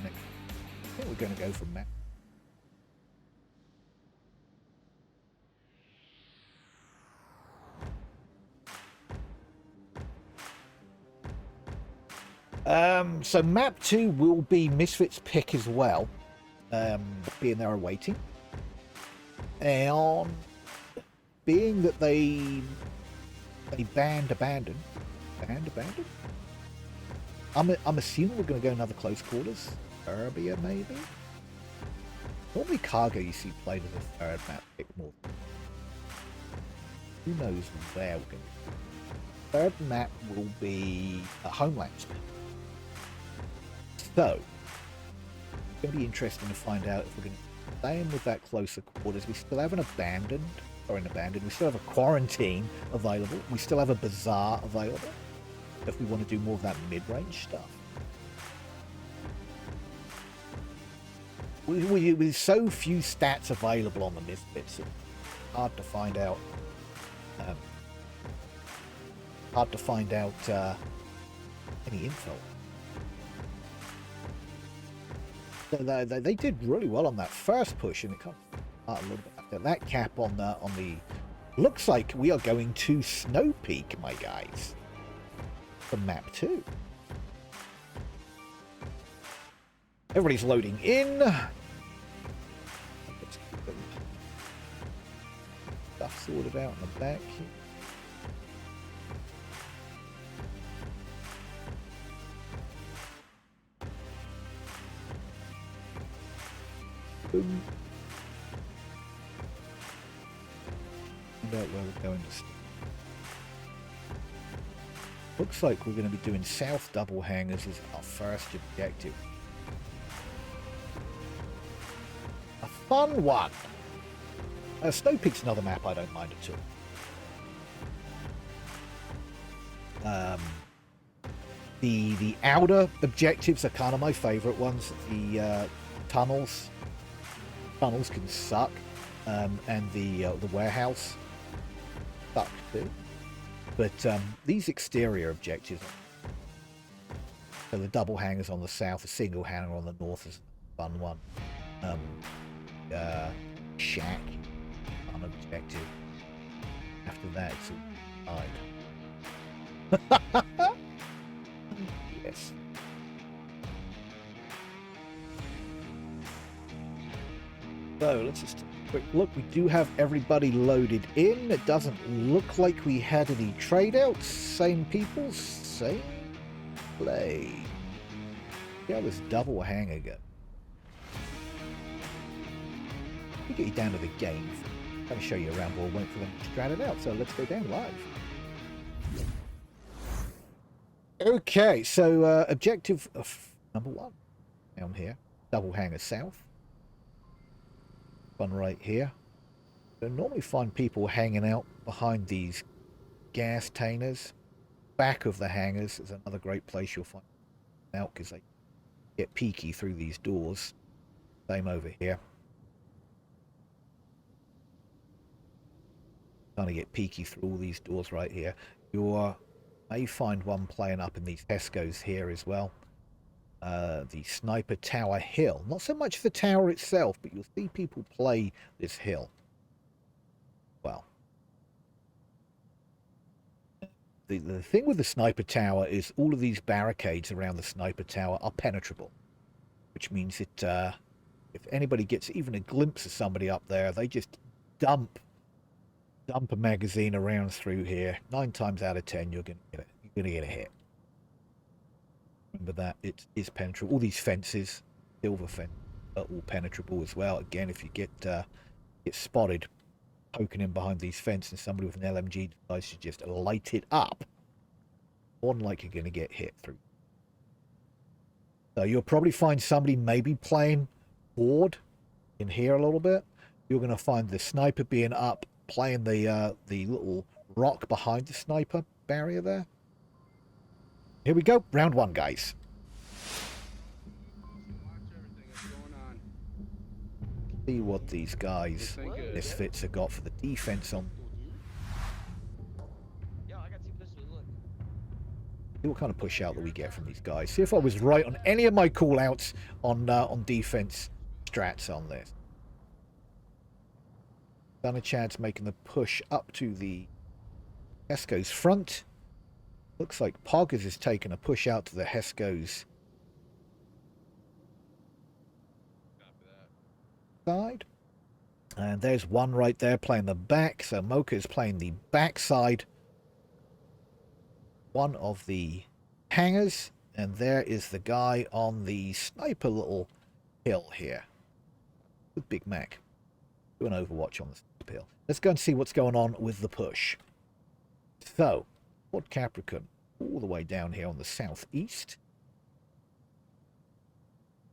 S1: I think we're going to go from that. So map 2 will be Misfits pick as well, being there awaiting. And being that they banned abandon. I'm assuming we're going to go another close quarters. Serbia, maybe? Normally cargo you see played as a third map pick more. Who knows where we're going to go. Third map will be a Homeland. So, it's going to be interesting to find out if we're going to stay in with that closer quarters. We still have an abandoned. We still have a quarantine available. We still have a bazaar available. If we want to do more of that mid-range stuff. With so few stats available on the Misfits, it's hard to find out. Any info. So they did really well on that first push, and it comes a little bit after that cap on the. Looks like we are going to Snow Peak, my guys. For map 2. Everybody's loading in. Let's keep them stuff sorted out in the back here. Boom. Find out where we're going to start. Looks like we're going to be doing south double hangers as our first objective. A fun one! Snow Peak's another map I don't mind at all. The outer objectives are kind of my favourite ones. The tunnels can suck, and the warehouse suck too. But these exterior objectives, so the double hangers on the south, a single hanger on the north is a fun one. Shack, fun objective. After that, it's all died. Yes. So let's just take a quick look. We do have everybody loaded in. It doesn't look like we had any trade outs. Same people, same play. See how this double hanger go. We get you down to the game. I'm going to show you around, but we'll wait for them to strat it out. So let's go down live. Okay, so objective of number 1 down here. Double hanger south. One right here. I normally find people hanging out behind these gas tainers. Back of the hangars is another great place you'll find out because they get peeky through these doors. Same over here. Trying to get peeky through all these doors right here. You may find one playing up in these Tesco's here as well. The Sniper Tower Hill. Not so much the tower itself, but you'll see people play this hill. Well, the thing with the Sniper Tower is all of these barricades around the Sniper Tower are penetrable. Which means that if anybody gets even a glimpse of somebody up there, they just dump a magazine around through here. 9 times out of 10, you're going to get a hit. Remember that it is penetrable. All these fences, silver fence, are all penetrable as well. Again, if you get spotted poking in behind these fences and somebody with an LMG decides to just light it up, more than likely you're going to get hit through. So you'll probably find somebody maybe playing board in here a little bit. You're going to find the sniper being up, playing the little rock behind the sniper barrier there. Here we go, round 1, guys. See what these guys, Misfits, have got for the defense on. See what kind of push out that we get from these guys. See if I was right on any of my call outs on defense strats on this. Done a chance making the push up to the Esco's front. Looks like Poggers is taking a push out to the Hesco's side. And there's one right there playing the back. So Mocha is playing the backside. One of the hangars. And there is the guy on the sniper little hill here. With Big Mac. Do an Overwatch on the sniper hill. Let's go and see what's going on with the push. So, Lord Capricorn all the way down here on the southeast.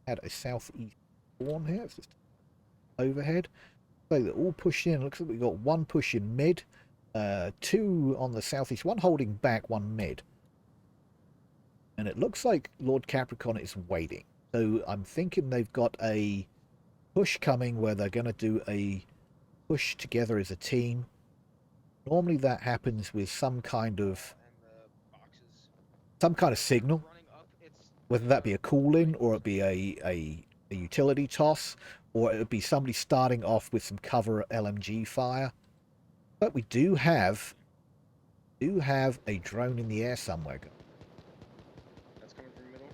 S1: Had a southeast spawn here. It's just overhead. So they're all pushed in. Looks like we've got one push in mid, two on the southeast, one holding back, one mid. And it looks like Lord Capricorn is waiting. So I'm thinking they've got a push coming where they're going to do a push together as a team. Normally that happens with some kind of signal, whether that be a call-in or it be a utility toss, or it would be somebody starting off with some cover LMG fire. But we do have a drone in the air somewhere.
S3: That's coming from middle.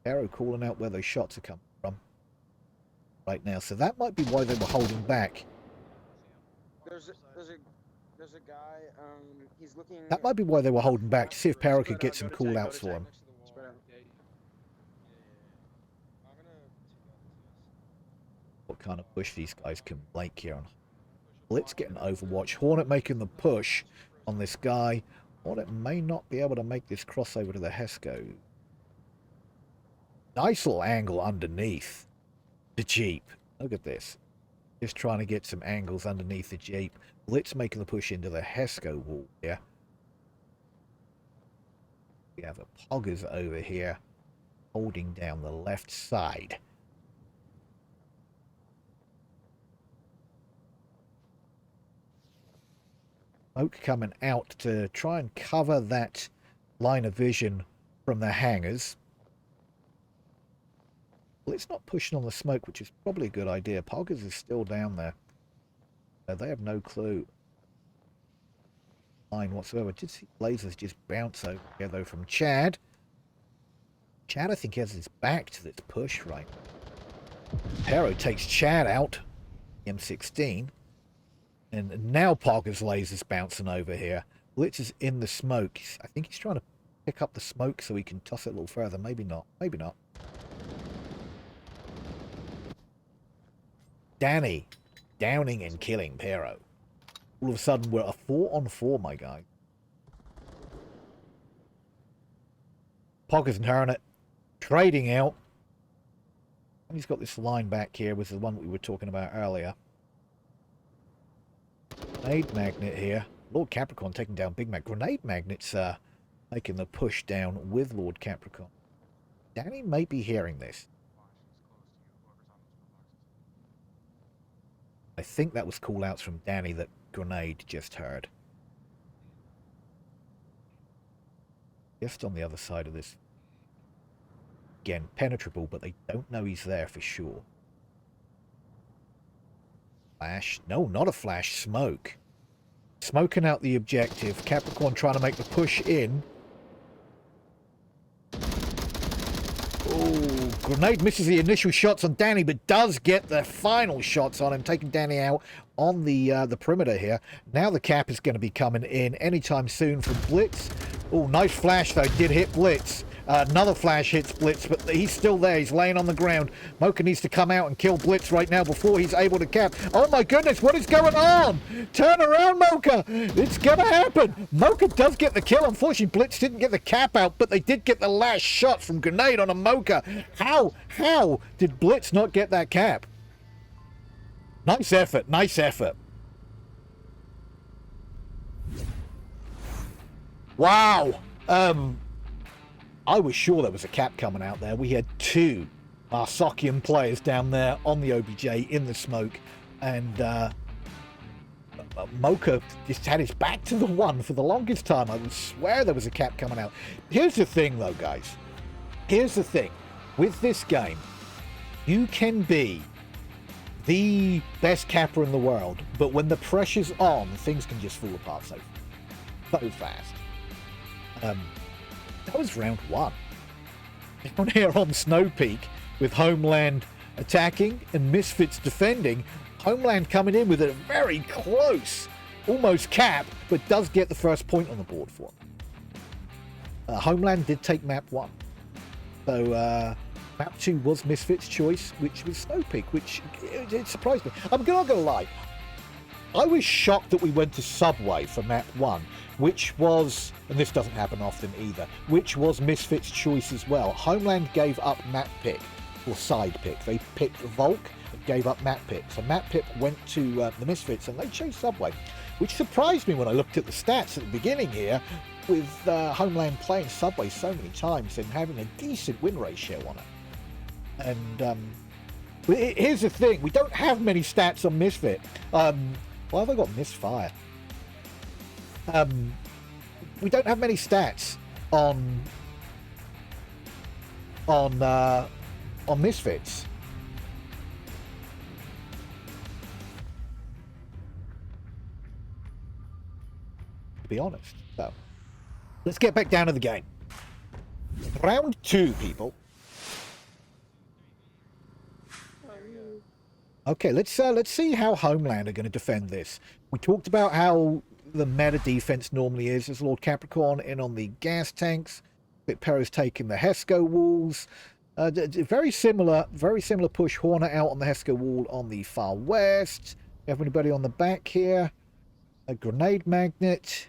S1: Arrow calling out where those shots are coming from right now. So that might be why they were holding back.
S3: There's a guy. He's looking.
S1: That might be why they were holding back, to see if Perro could get some call outs for him. What kind of push these guys can make here on Blitz getting Overwatch. Hornet making the push on this guy. Hornet may not be able to make this crossover to the Hesco. Nice little angle underneath the Jeep. Look at this. Just trying to get some angles underneath the Jeep. Blitz making the push into the Hesco wall here. We have a Poggers over here holding down the left side. Smoke coming out to try and cover that line of vision from the hangars. Well, it's not pushing on the smoke, which is probably a good idea. Poggers is still down there. They have no clue. Line whatsoever. Did see lasers just bounce over here, though, from Chad. Chad, I think, has his back to this push right now. Perro takes Chad out. M16. And now Poggers lasers bouncing over here. Blitz is in the smoke. I think he's trying to pick up the smoke so he can toss it a little further. Maybe not. Maybe not. Danny downing and killing Perro. All of a sudden, we're a 4-on-4, my guy. Poggers and Hornet trading out. And he's got this line back here, was the one we were talking about earlier. Grenade magnet here. Lord Capricorn taking down Big Mac. Grenade magnets making the push down with Lord Capricorn. Danny may be hearing this. I think that was call-outs from Danny that Grenade just heard. Just on the other side of this. Again, penetrable, but they don't know he's there for sure. Flash. No, not a flash. Smoke. Smoking out the objective. Capricorn trying to make the push in. Oh, Grenade misses the initial shots on Danny, but does get the final shots on him, taking Danny out on the perimeter here. Now the cap is going to be coming in anytime soon from Blitz. Oh, nice flash, though. Did hit Blitz. Another flash hits Blitz, but he's still there. He's laying on the ground. Mocha needs to come out and kill Blitz right now before he's able to cap. Oh my goodness, what is going on? Turn around, Mocha. It's going to happen. Mocha does get the kill. Unfortunately, Blitz didn't get the cap out, but they did get the last shot from Grenade on a Mocha. How did Blitz not get that cap? Nice effort. Nice effort. Wow. I was sure there was a cap coming out there. We had two Arsokian players down there on the OBJ in the smoke, and Mocha just had his back to the one for the longest time. I would swear there was a cap coming out. Here's the thing, though, guys. Here's the thing. With this game, you can be the best capper in the world, but when the pressure's on, things can just fall apart so fast. That was round one. Down here on Snow Peak with Homeland attacking and Misfits defending, Homeland coming in with a very close, almost cap, but does get the first point on the board for him. Homeland did take map 1. So map 2 was Misfits' choice, which was Snow Peak, which it surprised me. I'm not going to lie. I was shocked that we went to Subway for map 1, which was, and this doesn't happen often either, which was Misfits' choice as well. Homeland gave up map pick, or side pick. They picked Volk and gave up map pick. So map pick went to the Misfits and they chose Subway, which surprised me when I looked at the stats at the beginning here, with Homeland playing Subway so many times and having a decent win ratio on it. And here's the thing, we don't have many stats on Misfit. Why have I got Misfire? We don't have many stats on Misfits. To be honest. So let's get back down to the game. Round 2, people. Okay, let's see how Homeland are going to defend this. We talked about how the meta defense normally is. There's Lord Capricorn in on the gas tanks. Pero's taking the Hesco walls. Very similar push. Hornet out on the Hesco wall on the far west. Everybody on the back here. A grenade magnet.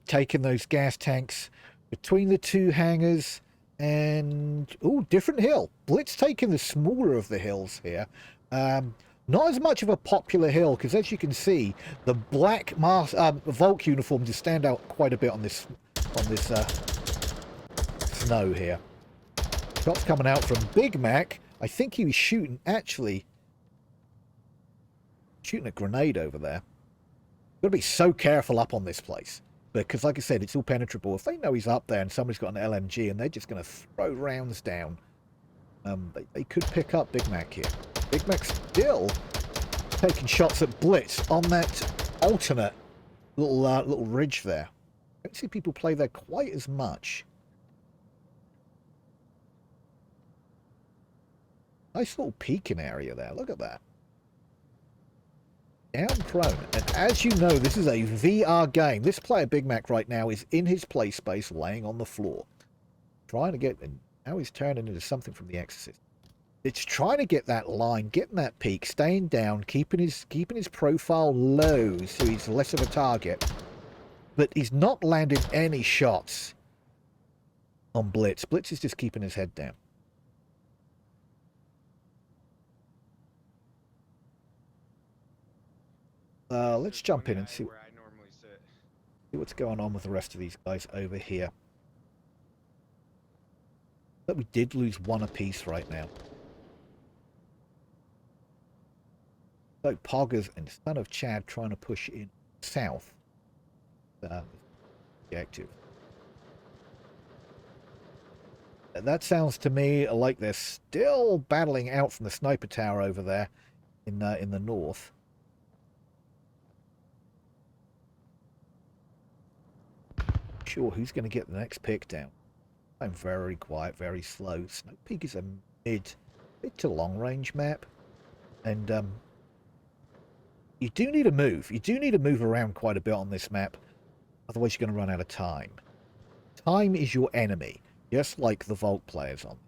S1: Taking those gas tanks between the 2 hangars. And, oh, different hill. Blitz taking the smaller of the hills here. Not as much of a popular hill, because as you can see, the black Volk uniform just stand out quite a bit on this snow here. Shots coming out from Big Mac. I think he was shooting a grenade over there. Got to be so careful up on this place, because like I said, it's all penetrable. If they know he's up there and somebody's got an LMG and they're just going to throw rounds down, they could pick up Big Mac here. Big Mac's still taking shots at Blitz on that alternate little ridge there. I don't see people play there quite as much. Nice little peeking area there. Look at that. Down prone. And as you know, this is a VR game. This player, Big Mac, right now is in his play space laying on the floor. Trying to get... And now he's turning into something from The Exorcist. It's trying to get that line, getting that peak, staying down, keeping his profile low so he's less of a target. But he's not landed any shots on Blitz. Blitz is just keeping his head down. Let's jump in and see what's going on with the rest of these guys over here. But we did lose 1 apiece right now. So Poggers and Son of Chad trying to push in south. Objective. That sounds to me like they're still battling out from the sniper tower over there in the north. Sure, who's going to get the next pick down? I'm very quiet, very slow. Snow Peak is a mid to long range map, and you do need to move. You do need to move around quite a bit on this map, otherwise you're going to run out of time. Time is your enemy, just like the Volk players on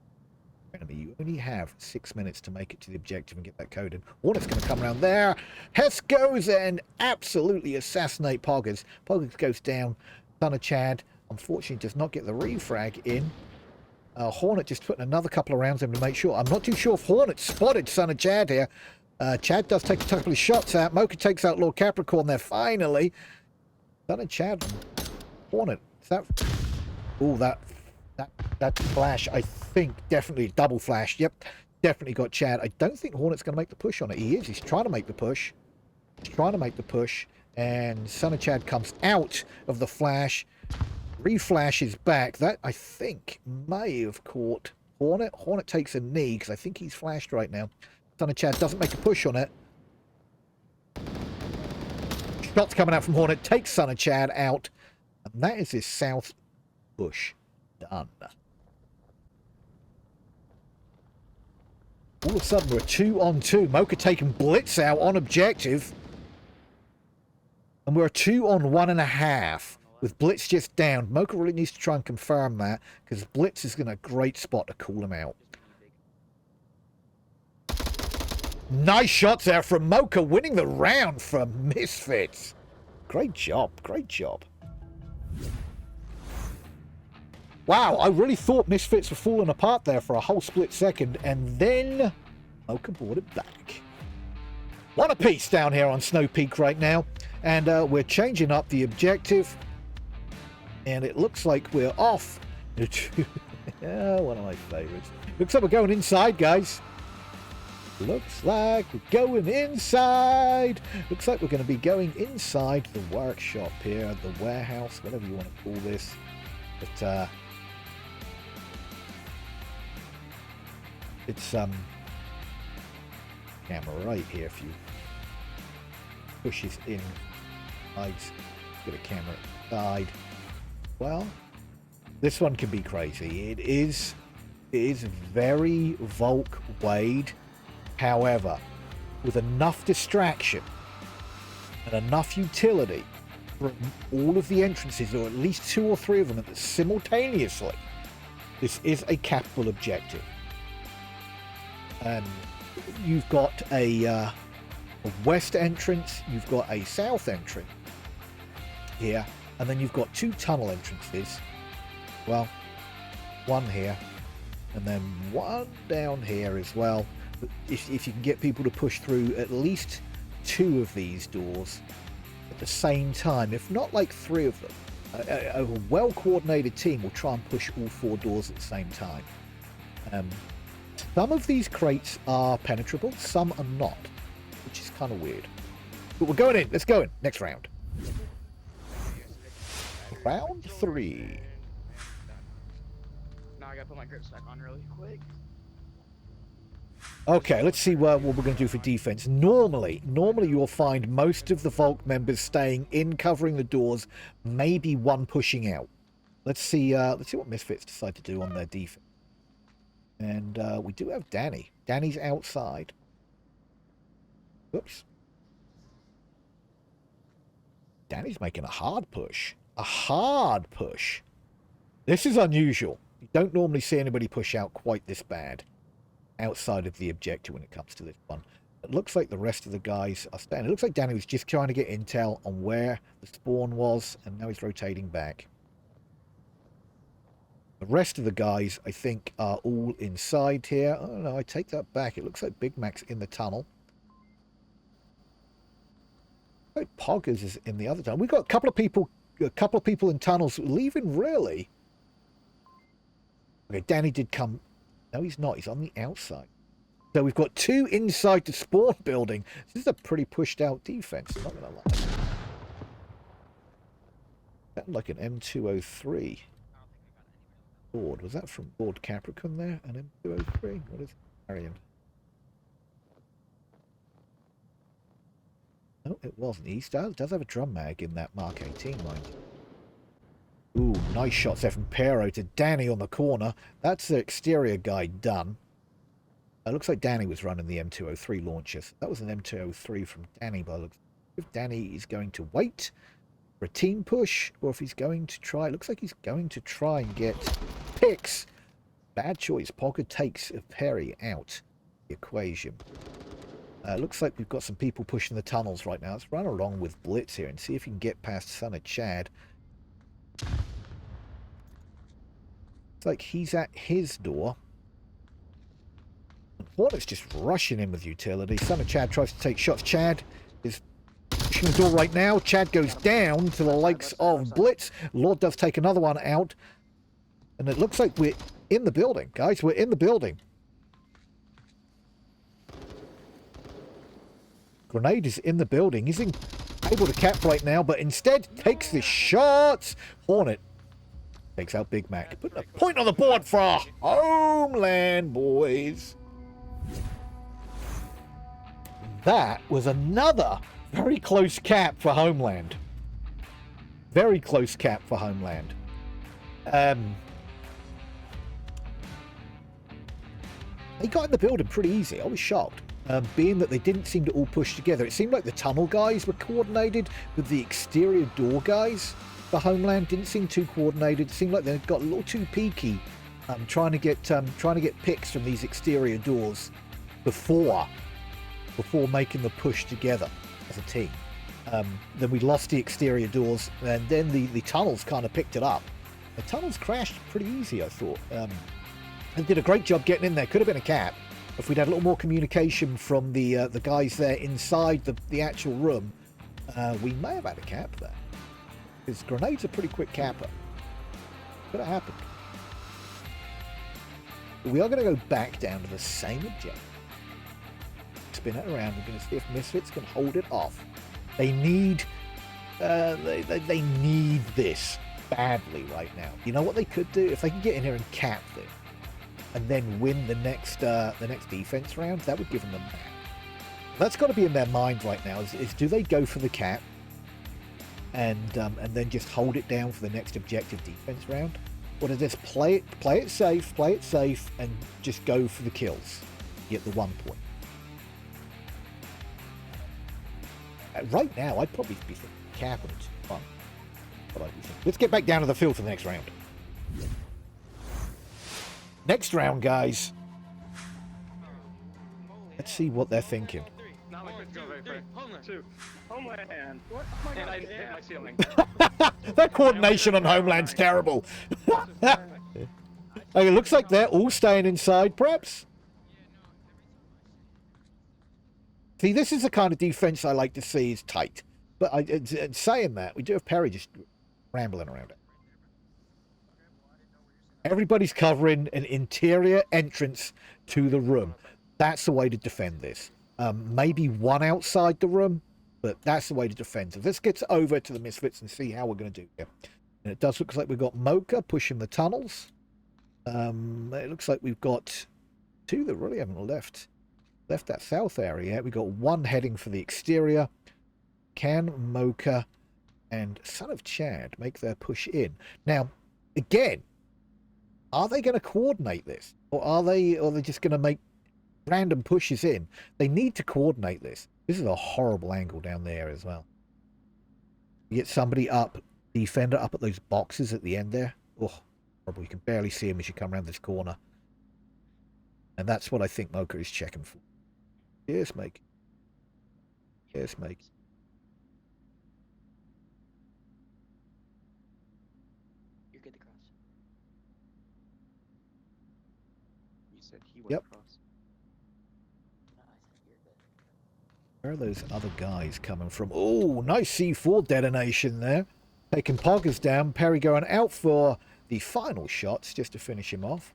S1: enemy. You only have 6 minutes to make it to the objective and get that code in. Hornet's going to come around there. Hess goes and absolutely assassinate Poggers. Poggers goes down. Son of Chad, unfortunately, does not get the refrag in. Hornet just putting another couple of rounds in to make sure. I'm not too sure if Hornet spotted Son of Chad here. Chad does take a couple of shots out. Mocha takes out Lord Capricorn there finally. Son of Chad and Hornet. Is that... Oh, that flash, I think, definitely double flash. Yep, definitely got Chad. I don't think Hornet's going to make the push on it. He is. He's trying to make the push. He's trying to make the push. And Son of Chad comes out of the flash, reflashes back. That, I think, may have caught Hornet. Hornet takes a knee, because I think he's flashed right now. Son of Chad doesn't make a push on it. Shots coming out from Hornet, takes Son of Chad out. And that is his south push done. Ooh, All of a sudden, we're 2-on-2. Mocha taking Blitz out on objective. And we're 2-on-1.5. With Blitz just down. Mocha really needs to try and confirm that, because Blitz is in a great spot to call him out. Nice shots there from Mocha, winning the round for Misfits. Great job. Great job. Wow, I really thought Misfits were falling apart there for a whole split second, and then Mocha brought it back. One apiece down here on Snow Peak right now, and we're changing up the objective, and it looks like we're off. Yeah, one of my favorites. Looks like we're going inside, guys. Looks like we're going inside. Looks like we're going to be going inside the workshop here, the warehouse, whatever you want to call this. But it's camera right here. If you pushes in, sides, get a camera side. Well, this one can be crazy. It is very Volk Wade. However, with enough distraction and enough utility from all of the entrances, or at least 2 or 3 of them simultaneously, this is a capital objective. You've got a west entrance, you've got a south entrance here, and then you've got 2 tunnel entrances. Well, one here, and then one down here as well. If you can get people to push through at least 2 of these doors at the same time, if not like 3 of them, a well-coordinated team will try and push all 4 doors at the same time. Some of these crates are penetrable, some are not, which is kind of weird. But we're going in. Let's go in. Next round. Round 3.
S2: Now I gotta put my grips back on really quick.
S1: Okay, let's see what we're going to do for defense. Normally you'll find most of the Volk members staying in, covering the doors, maybe one pushing out. Let's see what Misfits decide to do on their defense. And we do have Danny. Danny's outside. Oops. Danny's making a hard push. A hard push. This is unusual. You don't normally see anybody push out quite this bad outside of the objective when it comes to this one. It looks like the rest of the guys are staying. It looks like Danny was just trying to get intel on where the spawn was, and now he's rotating back. The rest of the guys, I think, are all inside here. Oh no, I take that back. It looks like Big Mac's in the tunnel. Like Poggers is in the other tunnel. We've got a couple of people in tunnels leaving, really. Okay, Danny did come. No, he's not. He's on the outside. So we've got 2 inside the spawn building. This is a pretty pushed out defense, not gonna lie. Sounded like an M203. Board. Was that from Board Capricorn there? An M203? What is it? Arian? No, it wasn't. He does have a drum mag in that Mark 18, mind you. Ooh, nice shots there from Pero to Danny on the corner. That's the exterior guy done. It looks like Danny was running the M203 launchers. That was an M203 from Danny, but if Danny is going to wait for a team push, or if he's going to try, it looks like he's going to try and get picks. Bad choice. Pocket takes Perry out the equation. Looks like we've got some people pushing the tunnels right now. Let's run along with Blitz here and see if you can get past Son of Chad. It's like he's at his door. Hornet's just rushing in with utility. Son of Chad tries to take shots. Chad is pushing the door right now. Chad goes down to the likes of Blitz. Lord does take another one out. And it looks like we're in the building, guys. We're in the building. Grenade is in the building. He's able to cap right now, but instead takes the shots. Hornet takes out Big Mac. Putting a point on the board for Homeland, boys. That was another very close cap for Homeland. Very close cap for Homeland. They got in the building pretty easy. I was shocked. Being that they didn't seem to all push together. It seemed like the tunnel guys were coordinated with the exterior door guys. The Homeland didn't seem too coordinated. It seemed like they got a little too peaky, trying to get picks from these exterior doors before making the push together as a team. Then we lost the exterior doors, and then the tunnels kind of picked it up. The tunnels crashed pretty easy, I thought. And did a great job getting in there. Could have been a cap if we'd had a little more communication from the guys there inside the actual room. We may have had a cap there, because grenades are pretty quick capper. Could have happened. But we are going to go back down to the same objective. Spin it around. We're going to see if Misfits can hold it off. They need they need this badly right now. You know what they could do? If they can get in here and cap this and then win the next defense round, that would give them the map. That's got to be in their mind right now, is do they go for the cap and then just hold it down for the next objective defense round, or do they just play it safe and just go for the kills, get the 1 point? Right now, I'd probably be thinking cap and it's fun. But I'd be thinking, let's get back down to the field for the next round. Next round, guys. Let's see what they're thinking.
S5: Not like it's going very quick. Two. Homeland. What? Oh my God, I hit my ceiling.
S1: That coordination on Homeland's terrible. Okay, it looks like they're all staying inside, perhaps. See, this is the kind of defense I like to see is tight. But saying that, we do have Perry just rambling around it. Everybody's covering an interior entrance to the room. That's the way to defend this. Maybe one outside the room, but that's the way to defend it. Let's get over to the Misfits and see how we're going to do here. And it does look like we've got Mocha pushing the tunnels. It looks like we've got two that really haven't left that south area. We've got one heading for the exterior. Can Mocha and Son of Chad make their push in? Now, again, are they going to coordinate this, or are they just going to make random pushes in? They need to coordinate this. This is a horrible angle down there as well. You get somebody up, defender up at those boxes at the end there. Oh, horrible. You can barely see him as you come around this corner. And that's what I think Mocha is checking for. Yes, mate. Yes, mate.
S2: You're good to cross.
S6: You said he went
S1: Yep.
S6: across.
S2: No, I said you're good.
S1: Where are those other guys coming from? Oh, nice C4 detonation there. Taking Poggers down. Perry going out for the final shots just to finish him off.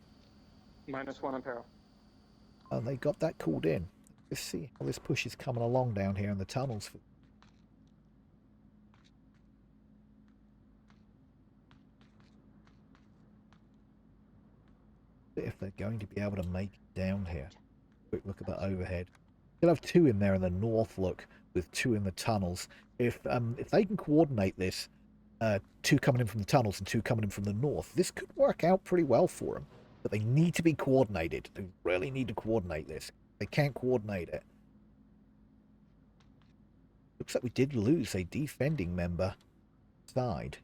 S5: -1 on peril.
S1: And they got that called in. Let's see how this push is coming along down here in the tunnels. If they're going to be able to make it down here. Quick look at that overhead. You'll have two in there in the north look, with two in the tunnels. If they can coordinate this, two coming in from the tunnels and two coming in from the north, this could work out pretty well for them. But they need to be coordinated. They really need to coordinate this. They can't coordinate it. Looks like we did lose a defending member side.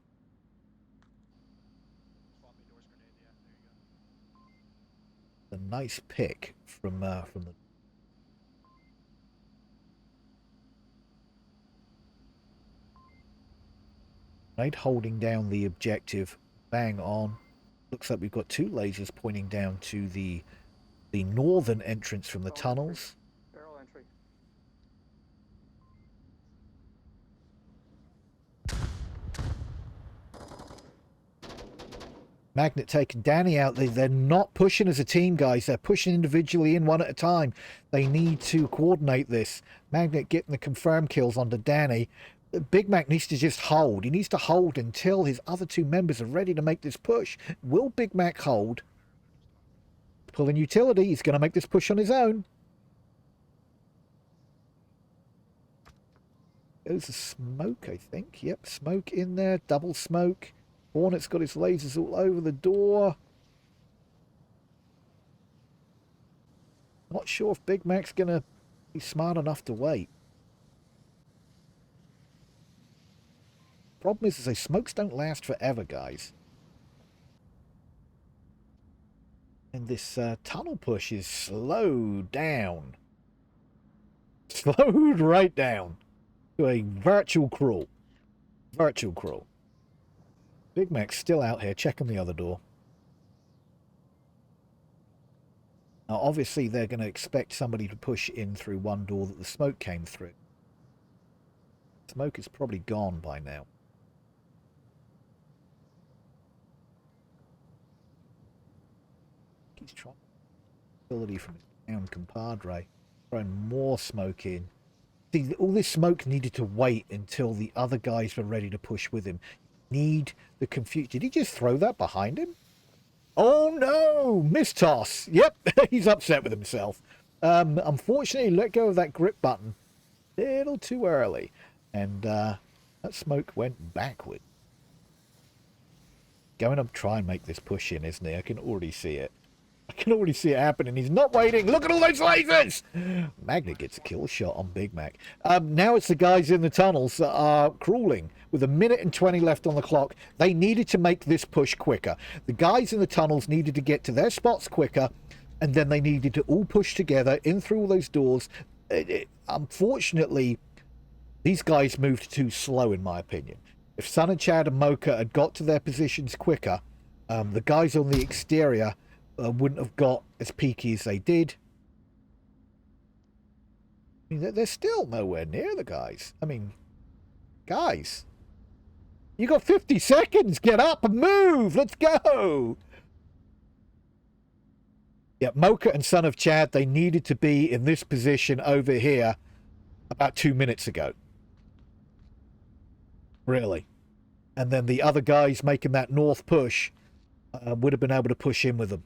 S1: A nice pick from the right, holding down the objective bang on. Looks like we've got two lasers pointing down to the northern entrance from the tunnels.
S5: Barrel entry.
S1: Magnet taking Danny out. They're not pushing as a team, guys. They're pushing individually in one at a time. They need to coordinate this. Magnet getting the confirmed kills onto Danny. Big Mac needs to just hold. He needs to hold until his other two members are ready to make this push. Will Big Mac hold? Pulling utility. He's going to make this push on his own. Goes the smoke, I think. Yep, smoke in there. Double smoke. Hornet's got his lasers all over the door. Not sure if Big Mac's going to be smart enough to wait. Problem is, those smokes don't last forever, guys. And this tunnel push is slowed down. Slowed right down to a virtual crawl. Virtual crawl. Big Mac's still out here checking the other door. Now, obviously, they're going to expect somebody to push in through one door that the smoke came through. Smoke is probably gone by now. He's trying ability from his down compadre. Throwing more smoke in. See, all this smoke needed to wait until the other guys were ready to push with him. Need the confusion. Did he just throw that behind him? Oh no! Mistoss. Yep, he's upset with himself. Unfortunately, let go of that grip button a little too early. And that smoke went backward. Going up, try and make this push in, isn't he? I can already see it. I can already see it happening. He's not waiting. Look at all those lasers! Magnet gets a kill shot on Big Mac. Now it's the guys in the tunnels that are crawling. With 1:20 left on the clock, they needed to make this push quicker. The guys in the tunnels needed to get to their spots quicker, and then they needed to all push together in through all those doors. Unfortunately, these guys moved too slow, in my opinion. If Sun and Chad and Mocha had got to their positions quicker, the guys on the exterior wouldn't have got as peaky as they did. I mean, they're still nowhere near the guys. I mean, guys, you got 50 seconds. Get up and move. Let's go. Yeah, Mocha and Son of Chad, they needed to be in this position over here about 2 minutes ago. Really. And then the other guys making that north push would have been able to push in with them.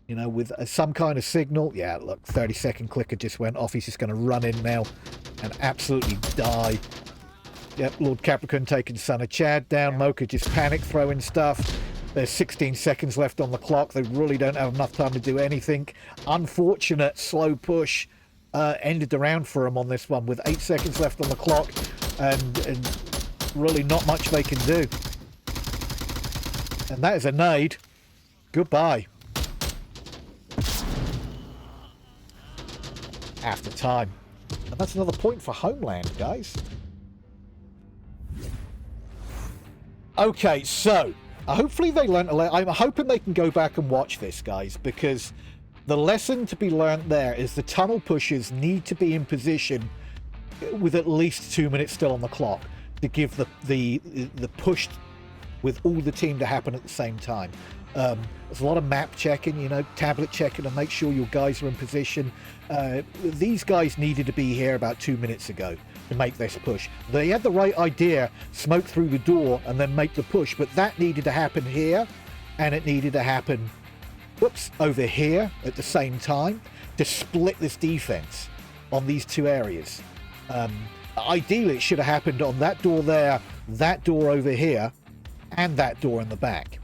S1: You know, with some kind of signal. Yeah, look, 30-second clicker just went off. He's just going to run in now and absolutely die. Yep, Lord Capricorn taking Son of Chad down. Mocha just panic throwing stuff. There's 16 seconds left on the clock. They really don't have enough time to do anything. Unfortunate slow push ended the round for them on this one with 8 seconds left on the clock and really not much they can do. And that is a nade. Goodbye. After time. And that's another point for Homeland, guys. Okay, so hopefully they learned a lesson. I'm hoping they can go back and watch this, guys, because the lesson to be learned there is the tunnel pushers need to be in position with at least 2 minutes still on the clock to give the push with all the team to happen at the same time. There's a lot of map checking, you know, tablet checking to make sure your guys are in position. These guys needed to be here about 2 minutes ago to make this push. They had the right idea, smoke through the door and then make the push, but that needed to happen here, and it needed to happen, whoops, over here at the same time to split this defense on these two areas. Ideally, it should have happened on that door there, that door over here, and that door in the back.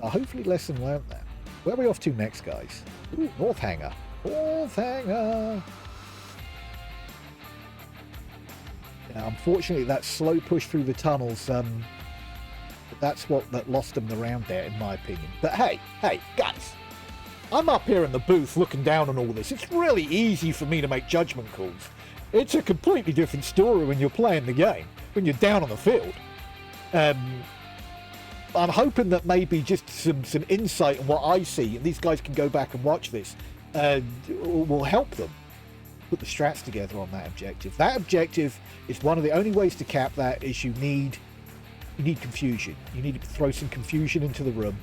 S1: Hopefully lesson learned there. Where are we off to next, guys? Ooh, North Hangar. North Hangar! Yeah, unfortunately, that slow push through the tunnels, that's what that lost them the round there, in my opinion. But hey, guys, I'm up here in the booth looking down on all this. It's really easy for me to make judgment calls. It's a completely different story when you're playing the game, when you're down on the field. I'm hoping that maybe just some insight on what I see, and these guys can go back and watch this, will help them put the strats together on that objective. That objective is one of the only ways to cap that is you need confusion. You need to throw some confusion into the room,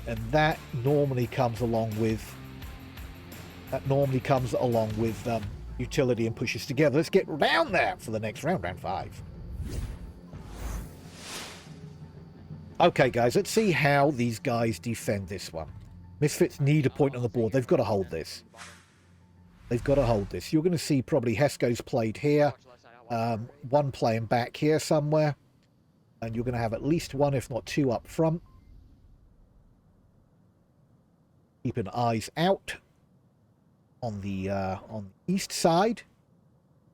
S1: and that normally comes along with utility and pushes together. Let's get down there for the next round 5. Okay, guys, let's see how these guys defend this one. Misfits need a point on the board. They've got to hold this. They've got to hold this. You're going to see probably Hesco's played here, one playing back here somewhere, and you're going to have at least one, if not two, up front. Keeping eyes out on the east side.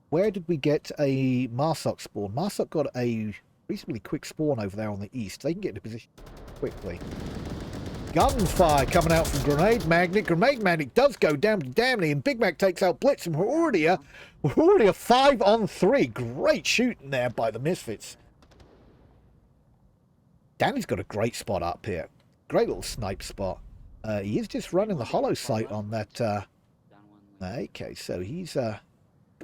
S1: Where did we get a Marsok spawn? Marsok got a reasonably quick spawn over there on the east. They can get into position quickly. Gunfire coming out from Grenade Magnet. Grenade Magnet does go down to Damney, and Big Mac takes out Blitz, and we're already a 5-on-3. Great shooting there by the Misfits. Danny's got a great spot up here. Great little snipe spot. He is just running the hollow sight on that. Okay, so he's got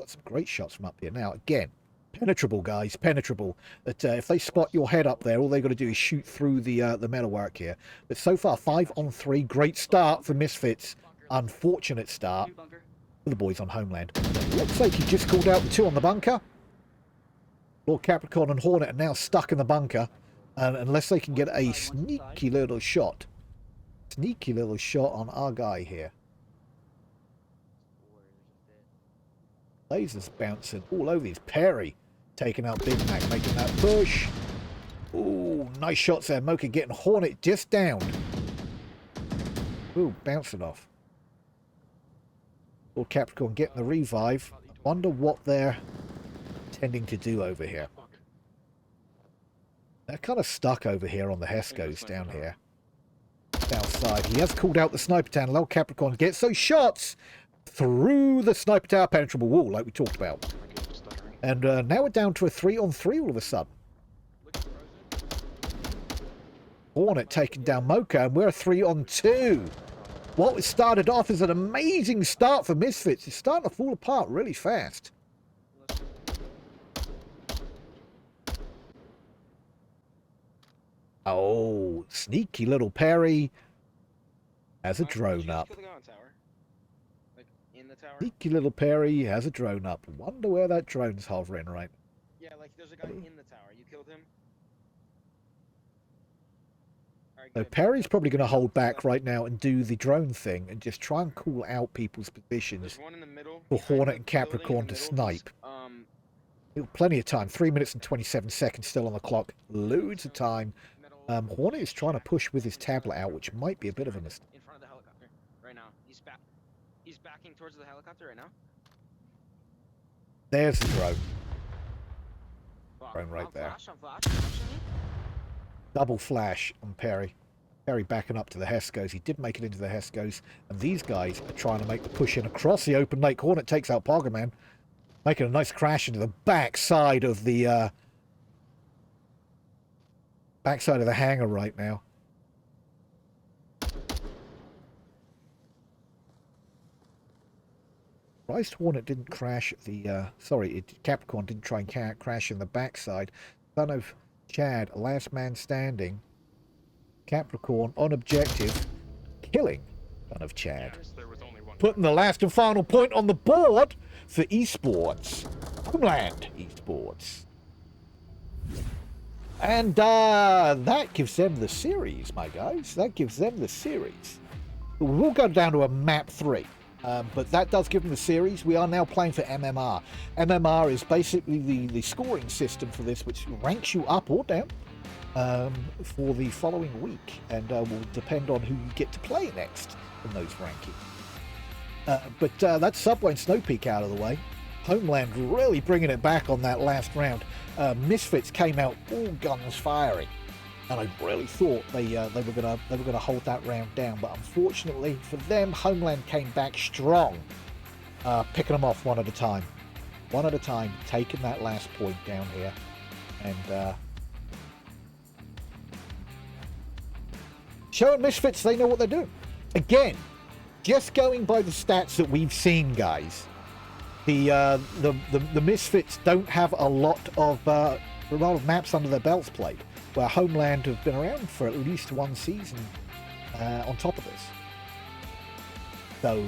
S1: some great shots from up here. Now, again, penetrable, guys, penetrable. That if they spot your head up there, all they've got to do is shoot through the metalwork here. But so far, 5-on-3. Great start for Misfits. Unfortunate start for the boys on Homeland. Looks like he just called out the 2 on the bunker. Lord Capricorn and Hornet are now stuck in the bunker. And unless they can get a sneaky little shot. Sneaky little shot on our guy here. Lasers bouncing all over these. Perry taking out Big Mac, making that push. Ooh, nice shots there. Mocha getting Hornet just down. Ooh, bouncing off. Lord Capricorn getting the revive. Wonder what they're intending to do over here. They're kind of stuck over here on the Heskos down here. South side. He has called out the sniper tower. Lord Capricorn gets those shots through the sniper tower penetrable wall like we talked about. And now we're down to a 3-on-3 all of a sudden. Hornet taking down Mocha, and we're a 3-on-2. What was started off as an amazing start for Misfits is starting to fall apart really fast. Oh, sneaky little Perry has a drone up. Sneaky little Perry has a drone up. Wonder where that drone's hovering, right?
S3: Yeah, like there's a guy in the tower. You killed him? Alright,
S1: So
S3: good.
S1: Perry's probably going to hold back right now and do the drone thing and just try and call out people's positions
S3: There's one in the middle.
S1: for
S3: behind
S1: Hornet
S3: the
S1: and
S3: building in
S1: Capricorn
S3: the
S1: to
S3: middle.
S1: snipe. Plenty of time. 3 minutes and 27 seconds still on the clock. Loads of time. Hornet is trying to push with his tablet out, which might be a bit of a mistake.
S3: In front of the helicopter right now. He's backing towards the helicopter right now.
S1: There's the drone.
S3: Fuck,
S1: Drone right there.
S3: I'm flashing me.
S1: Double flash on Perry. Perry backing up to the Heskos. He did make it into the Heskos. And these guys are trying to make the push in across the open lake. Hornet takes out Poggerman. Making a nice crash into the backside of the hangar right now. Christ, Hornet didn't crash at the Capricorn didn't try and crash in the backside. Son of Chad, last man standing. Capricorn on objective, killing Son of Chad.
S4: Yes, there was only one.
S1: Putting the last and final point on the board for Esports. Homeland Esports. And that gives them the series, my guys. That gives them the series. We will go down to a map 3. But that does give them the series. We are now playing for MMR. MMR is basically the scoring system for this, which ranks you up or down for the following week. And will depend on who you get to play next in those rankings. But that's Subway and Snowpeak out of the way. Homeland really bringing it back on that last round. Misfits came out all guns firing, and I really thought they were gonna hold that round down. But unfortunately for them, Homeland came back strong, picking them off one at a time, taking that last point down here, and showing Misfits they know what they're doing. Again, just going by the stats that we've seen, guys, the Misfits don't have a lot of maps under their belts played, where Homeland have been around for at least one season on top of this. So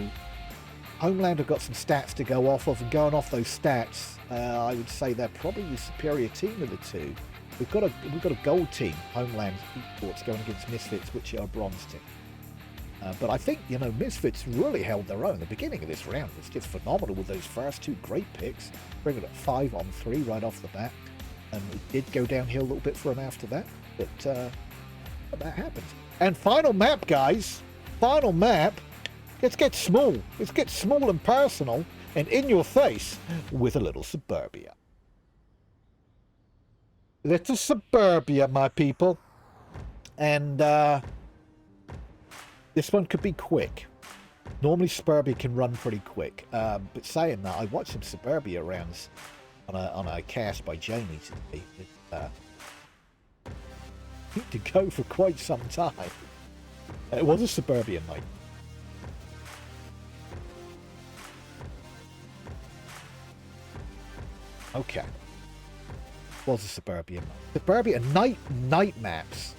S1: Homeland have got some stats to go off of, and going off those stats, I would say they're probably the superior team of the two. We've got a gold team, Homeland Esports, going against Misfits, which are a bronze team. But I think, Misfits really held their own. The beginning of this round was just phenomenal with those first two great picks, bringing it 5-on-3 right off the bat. And it did go downhill a little bit for them after that, but that happens. And final map, guys. final map. Let's get small. Let's get small and personal and in your face with a little suburbia. Little suburbia, my people. And this one could be quick. Normally suburbia can run pretty quick. But saying that, I watched some suburbia rounds on a cast by Jamie today. Need to go for quite some time. It was a suburbia night. Okay. Was a suburbia night. Suburbia night maps.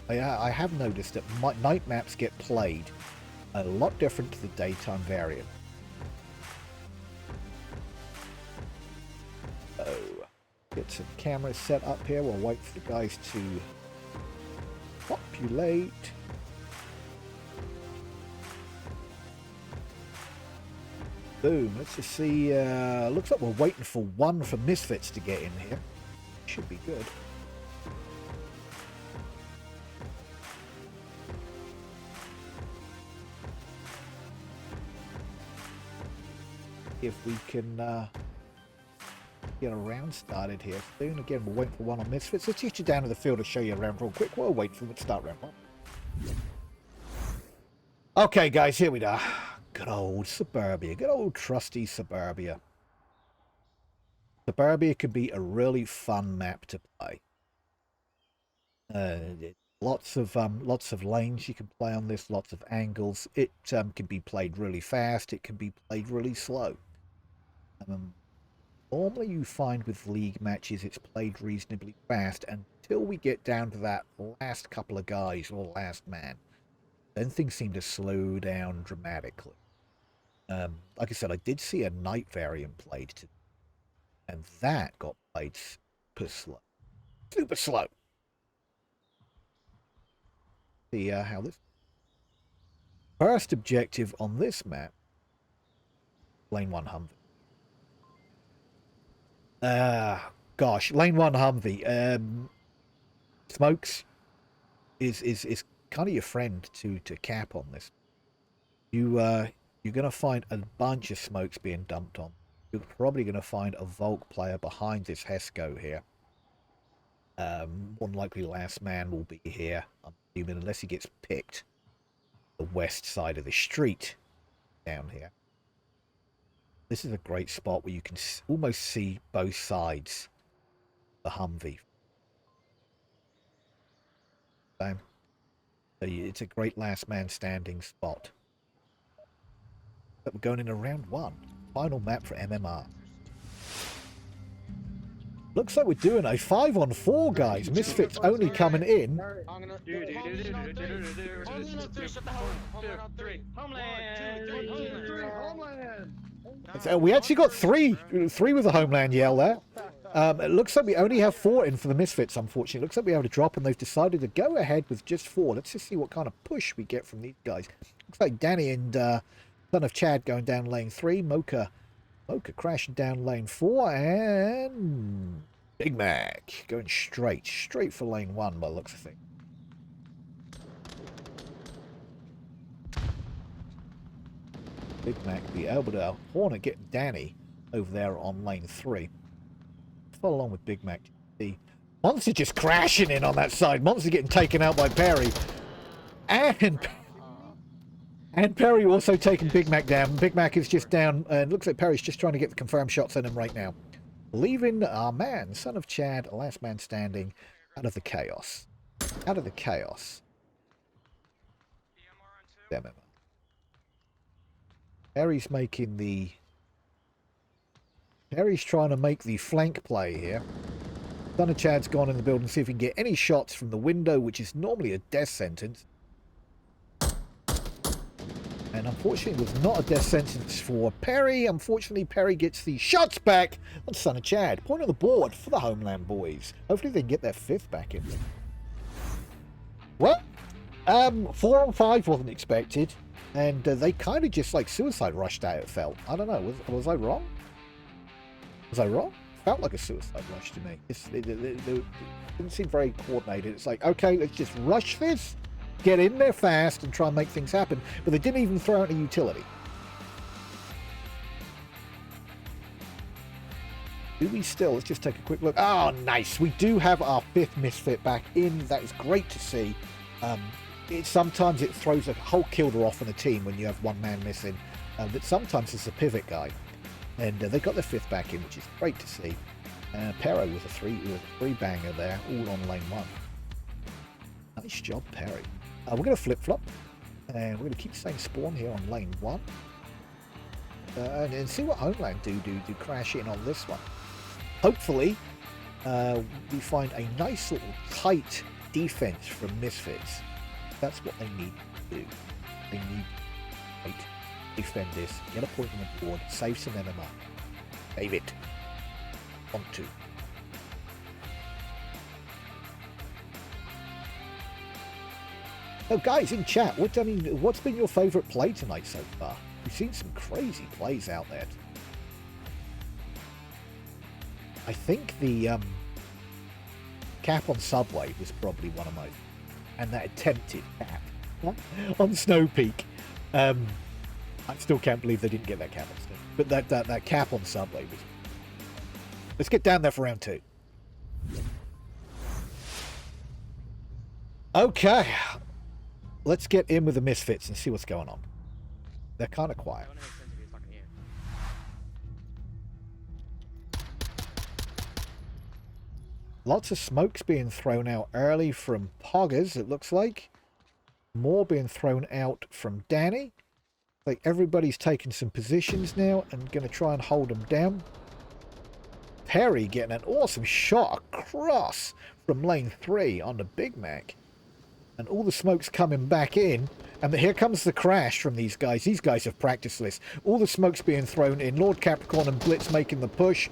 S1: I have noticed that night maps get played a lot different to the daytime variant. Oh, get some cameras set up here. We'll wait for the guys to populate. Boom. Let's just see. Looks like we're waiting for one for Misfits to get in here. Should be good. If we can get a round started here soon. Again, we're waiting for one on Misfits. Let's get you down to the field to show you around real quick. We'll wait for them to start round one. Okay, guys, here we are. Good old Suburbia. Good old trusty Suburbia. Suburbia can be a really fun map to play. Lots of lanes you can play on this, lots of angles. It can be played really fast, it can be played really slow. Normally you find with league matches it's played reasonably fast until we get down to that last couple of guys or last man. Then things seem to slow down dramatically. Like I said, I did see a night variant played today, and that got played super slow. Super slow. See how this... First objective on this map, lane 1 Humvee. Gosh, lane 1 Humvee. Smokes is kind of your friend to cap on this. You're going to find a bunch of smokes being dumped on. You're probably going to find a Volk player behind this Hesco here. More than likely last man will be here, I'm assuming, unless he gets picked. The west side of the street down here. This is a great spot where you can almost see both sides of the Humvee. So it's a great last man standing spot. But we're going in round 1. Final map for MMR. Looks like we're doing a 5-on-4, guys. Misfits only coming in. So we actually got three with a Homeland yell there. It looks like we only have 4 in for the Misfits, unfortunately. It looks like we have a drop, and they've decided to go ahead with just 4. Let's just see what kind of push we get from these guys. Looks like Danny and Son of Chad going down lane 3. Mocha crashing down lane 4, and Big Mac going straight for lane 1 by the looks of things. Big Mac be able to Hornet get Danny over there on lane 3. Follow along with Big Mac. The Monster just crashing in on that side. Monster getting taken out by Perry, and Perry also taking Big Mac down. Big Mac is just down, and looks like Perry's just trying to get the confirmed shots on him right now. Leaving our man, Son of Chad, last man standing, out of the chaos. Out of the chaos. Damn it. Perry's making the... Perry's trying to make the flank play here. Son of Chad's gone in the building to see if he can get any shots from the window, which is normally a death sentence. And unfortunately, it was not a death sentence for Perry. Unfortunately, Perry gets the shots back on Son of Chad. Point on the board for the Homeland boys. Hopefully they can get their 5th back in. Well, 4-on-5 wasn't expected. And they kind of just like suicide rushed out, it felt. I don't know. Was I wrong? Was I wrong? Felt like a suicide rush to me. It didn't seem very coordinated. It's like, okay, let's just rush this. get in there fast and try and make things happen, but they didn't even throw out a utility. Do we still? Let's just take a quick look. Oh, nice. We do have our 5th misfit back in. That is great to see. Sometimes it throws a whole killer off in a team when you have one man missing, but sometimes it's a pivot guy. And they got their 5th back in, which is great to see. Pero with a three banger there, all on lane 1. Nice job, Perry. We're going to flip-flop, and we're going to keep saying spawn here on lane 1. And see what Homeland do crash in on this one. Hopefully, we find a nice little tight defense from Misfits. That's what they need to do. They need to defend this, get a point on the board, save some MMR. Save it. Want to. So guys, in chat, what's been your favourite play tonight so far? We've seen some crazy plays out there. I think the cap on Subway was probably one of my, and that attempted cap on Snow Peak. I still can't believe they didn't get that cap on Snow, but that cap on Subway was. Let's get down there for round 2. Okay, let's get in with the Misfits and see what's going on. They're kind of quiet. Lots of smokes being thrown out early from Poggers, it looks like. More being thrown out from Danny. Like everybody's taking some positions now and going to try and hold them down. Perry getting an awesome shot across from lane 3 on the Big Mac. And all the smoke's coming back in. And here comes the crash from these guys. These guys have practiced this. All the smoke's being thrown in. Lord Capricorn and Blitz making the push.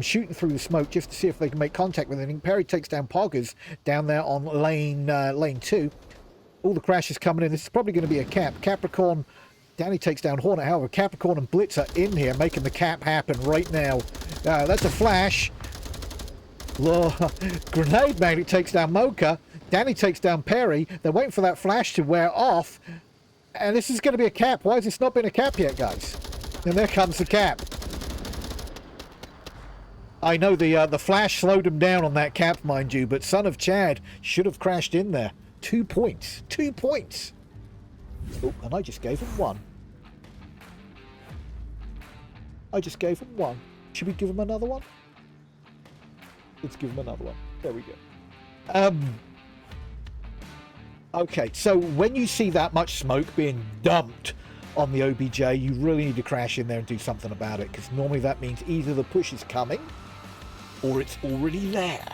S1: Shooting through the smoke just to see if they can make contact with anything. Perry takes down Poggers down there on lane 2. All the crashes coming in. This is probably going to be a cap. Capricorn, Danny takes down Hornet. However, Capricorn and Blitz are in here making the cap happen right now. That's a flash. Grenade Magnet takes down Mocha. Danny takes down Perry. They're waiting for that flash to wear off. And this is going to be a cap. Why has this not been a cap yet, guys? And there comes the cap. I know the flash slowed him down on that cap, mind you, but Son of Chad should have crashed in there. 2 points. 2 points. Oh, and I just gave him 1. I just gave him 1. Should we give him another one? Let's give him another one. There we go. Okay, so when you see that much smoke being dumped on the OBJ, you really need to crash in there and do something about it, because normally that means either the push is coming or it's already there.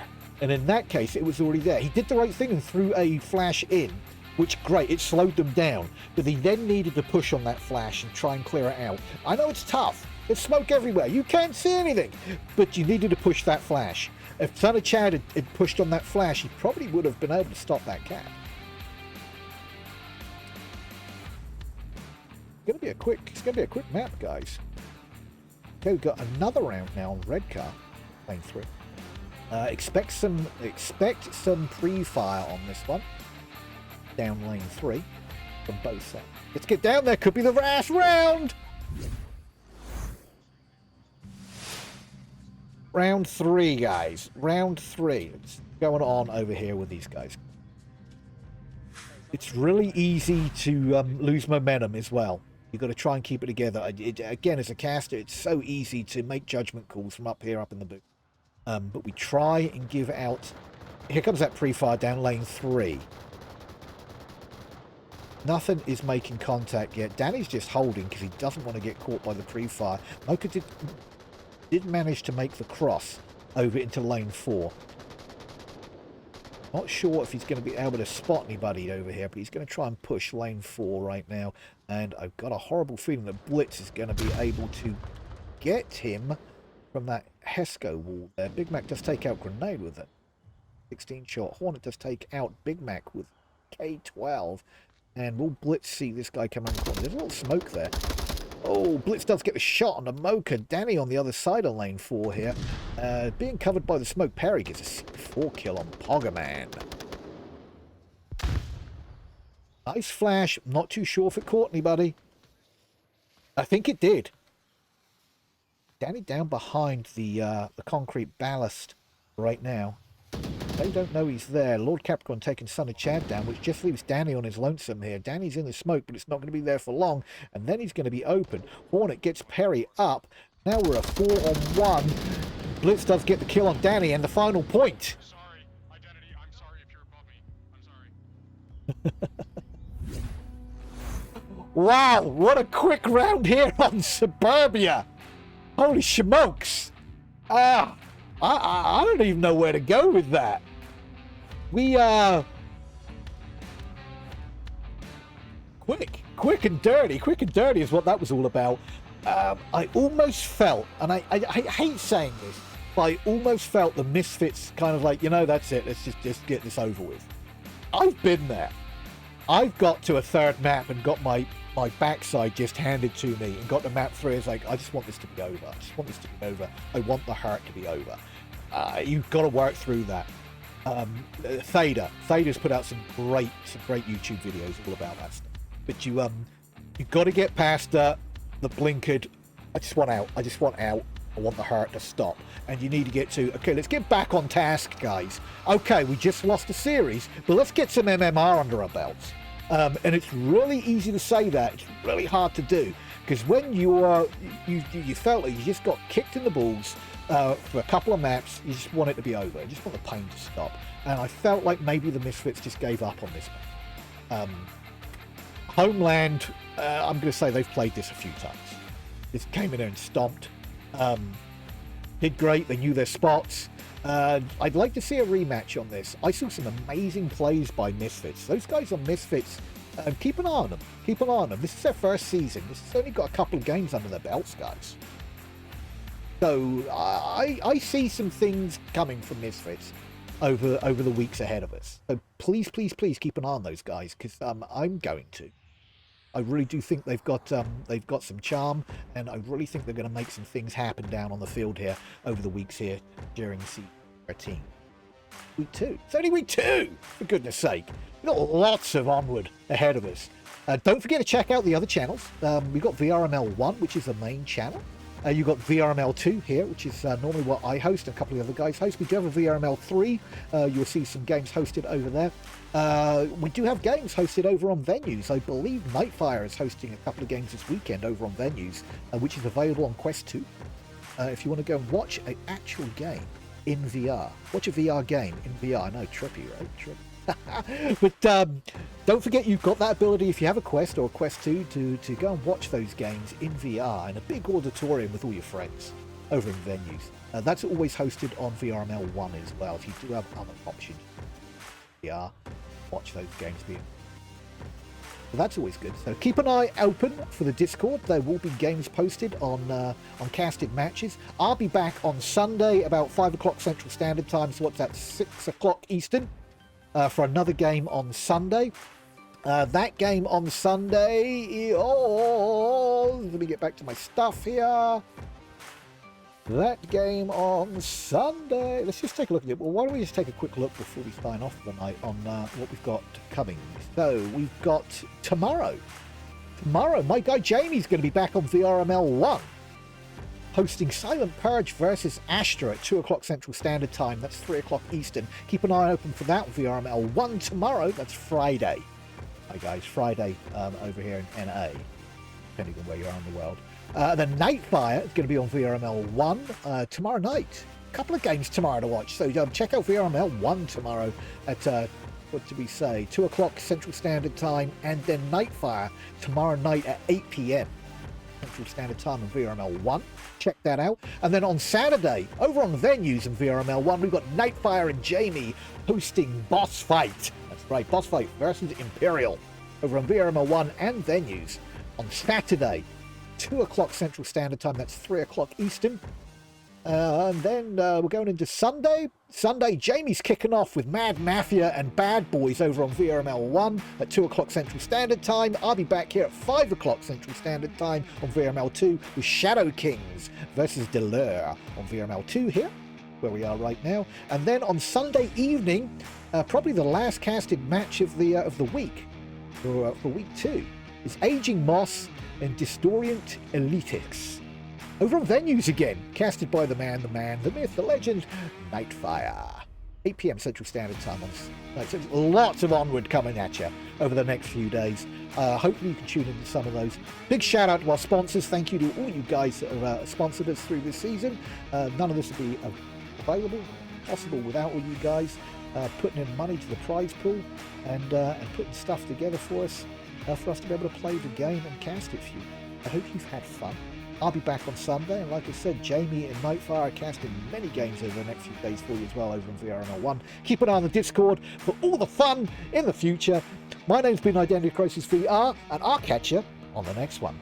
S1: And in that case, it was already there. He did the right thing and threw a flash in, which, great, it slowed them down. But he then needed to push on that flash and try and clear it out. I know it's tough. There's smoke everywhere. You can't see anything. But you needed to push that flash. If Son of Chad had pushed on that flash, he probably would have been able to stop that cap. It's gonna be a quick map, guys. Okay, we've got another round now on red car, lane 3. Expect some pre-fire on this one. Down lane 3 from both sides. Let's get down there. Could be the last round. Round 3, guys. Round 3. What's going on over here with these guys? It's really easy to lose momentum as well. You've got to try and keep it together. Again, as a caster, it's so easy to make judgment calls from up here, up in the booth. But we try and give out... Here comes that pre-fire down lane 3. Nothing is making contact yet. Danny's just holding because he doesn't want to get caught by the pre-fire. Mocha did manage to make the cross over into lane 4. Not sure if he's going to be able to spot anybody over here, but he's going to try and push lane 4 right now. And I've got a horrible feeling that Blitz is going to be able to get him from that Hesco wall there. Big Mac does take out Grenade with it. 16 shot. Hornet does take out Big Mac with K12. And will Blitz see this guy come around the corner? There's a little smoke there. Oh, Blitz does get the shot on the Mocha. Danny on the other side of lane 4 here. Being covered by the smoke. Perry gets a 4 kill on Poggerman. Nice flash. Not too sure if it caught anybody. I think it did. Danny down behind the concrete ballast right now. They don't know he's there. Lord Capricorn taking Son of Chad down, which just leaves Danny on his lonesome here. Danny's in the smoke, but it's not going to be there for long. And then he's going to be open. Hornet gets Perry up. Now we're a 4-on-1. Blitz does get the kill on Danny, and the final point.
S4: Sorry, Identity. I'm sorry if you're above me. I'm sorry.
S1: Wow, what a quick round here on Suburbia. Holy smokes. I don't even know where to go with that. We, quick and dirty is what that was all about. I almost felt, and I hate saying this, but I almost felt the Misfits kind of like, you know, that's it, let's just get this over with. I've been there. I've got to a third map and got my backside just handed to me and got to map 3. It's like, I just want this to be over. I just want this to be over. I want the hurt to be over. You've got to work through that. Thada's put out some great YouTube videos all about that stuff. But you've got to get past the blinkered. I just want out. I want the hurt to stop. And you need to get to, okay, let's get back on task, guys. Okay, we just lost a series, but let's get some MMR under our belts. And it's really easy to say that. It's really hard to do. Because when you felt like you just got kicked in the balls for a couple of maps, you just want it to be over. You just want the pain to stop. And I felt like maybe the Misfits just gave up on this map. Homeland, I'm going to say they've played this a few times. Just came in there and stomped. Did great. They knew their spots. I'd like to see a rematch on this. I saw some amazing plays by Misfits. Those guys on Misfits, keep an eye on them. Keep an eye on them. This is their first season. This has only got a couple of games under their belts, guys. So I see some things coming from Misfits over the weeks ahead of us. So please keep an eye on those guys, because I'm going to. I really do think they've got some charm, and I really think they're going to make some things happen down on the field here over the weeks here during Season 13. Week 2. It's only week 2, for goodness sake. We've got lots of Onward ahead of us. Don't forget to check out the other channels. We've got VRML 1, which is the main channel. You've got VRML 2 here, which is normally what I host and a couple of other guys host. We do have a VRML 3. You'll see some games hosted over there. We do have games hosted over on Venues. I believe Nightfire is hosting a couple of games this weekend over on Venues, which is available on Quest 2. If you want to go and watch an actual game in VR. Watch a VR game in VR. I know, trippy, right? Trippy. But don't forget, you've got that ability if you have a Quest or a Quest 2 to go and watch those games in VR in a big auditorium with all your friends over in Venues. That's always hosted on VRML 1 as well. If you do have other options, VR, watch those games being. So that's always good. So keep an eye open for the Discord. There will be games posted on casted matches. I'll be back on Sunday about 5 o'clock Central Standard Time. So what's that? 6 o'clock Eastern. For another game on Sunday. That game on Sunday, let me get back to my stuff here. That game on Sunday, let's just take a look at it. Well, why don't we just take a quick look before we sign off for the night on what we've got coming. So we've got tomorrow, my guy Jamie's going to be back on VRML 1. Hosting Silent Purge versus Astra at 2 o'clock Central Standard Time. That's 3 o'clock Eastern. Keep an eye open for that. VRML 1 tomorrow. That's Friday. Hi guys, Friday over here in NA, depending on where you are in the world. Then Nightfire is going to be on VRML 1 tomorrow night. A couple of games tomorrow to watch. So check out VRML 1 tomorrow at, what did we say, 2 o'clock Central Standard Time. And then Nightfire tomorrow night at 8 p.m. Central Standard Time on VRML 1. Check that out. And then on Saturday, over on Venues in VRML 1, we've got Nightfire and Jamie hosting Boss Fight. That's right, Boss Fight versus Imperial over on VRML 1 and Venues on Saturday, 2 o'clock Central Standard Time. That's 3 o'clock Eastern. And then we're going into Sunday. Sunday, Jamie's kicking off with Mad Mafia and Bad Boys over on VRML 1 at 2 o'clock Central Standard Time. I'll be back here at 5 o'clock Central Standard Time on VRML 2 with Shadow Kings versus Delure on VRML 2 here, where we are right now. And then on Sunday evening, probably the last casted match of the week. for week 2 is Aging Moss and Distorient Elitix. Over on Venues again, casted by the man, the myth, the legend, Nightfire. 8 p.m. Central Standard Time on night. So lots of Onward coming at you over the next few days. Hopefully you can tune into some of those. Big shout out to our sponsors. Thank you to all you guys that have sponsored us through this season. None of this would be available, possible without all you guys putting in money to the prize pool and putting stuff together for us to be able to play the game and cast it for you. I hope you've had fun. I'll be back on Sunday, and like I said, Jamie and Nightfire are casting many games over the next few days for you as well over on VRML 1. Keep an eye on the Discord for all the fun in the future. My name's been IdentityCrisisVR, and I'll catch you on the next one.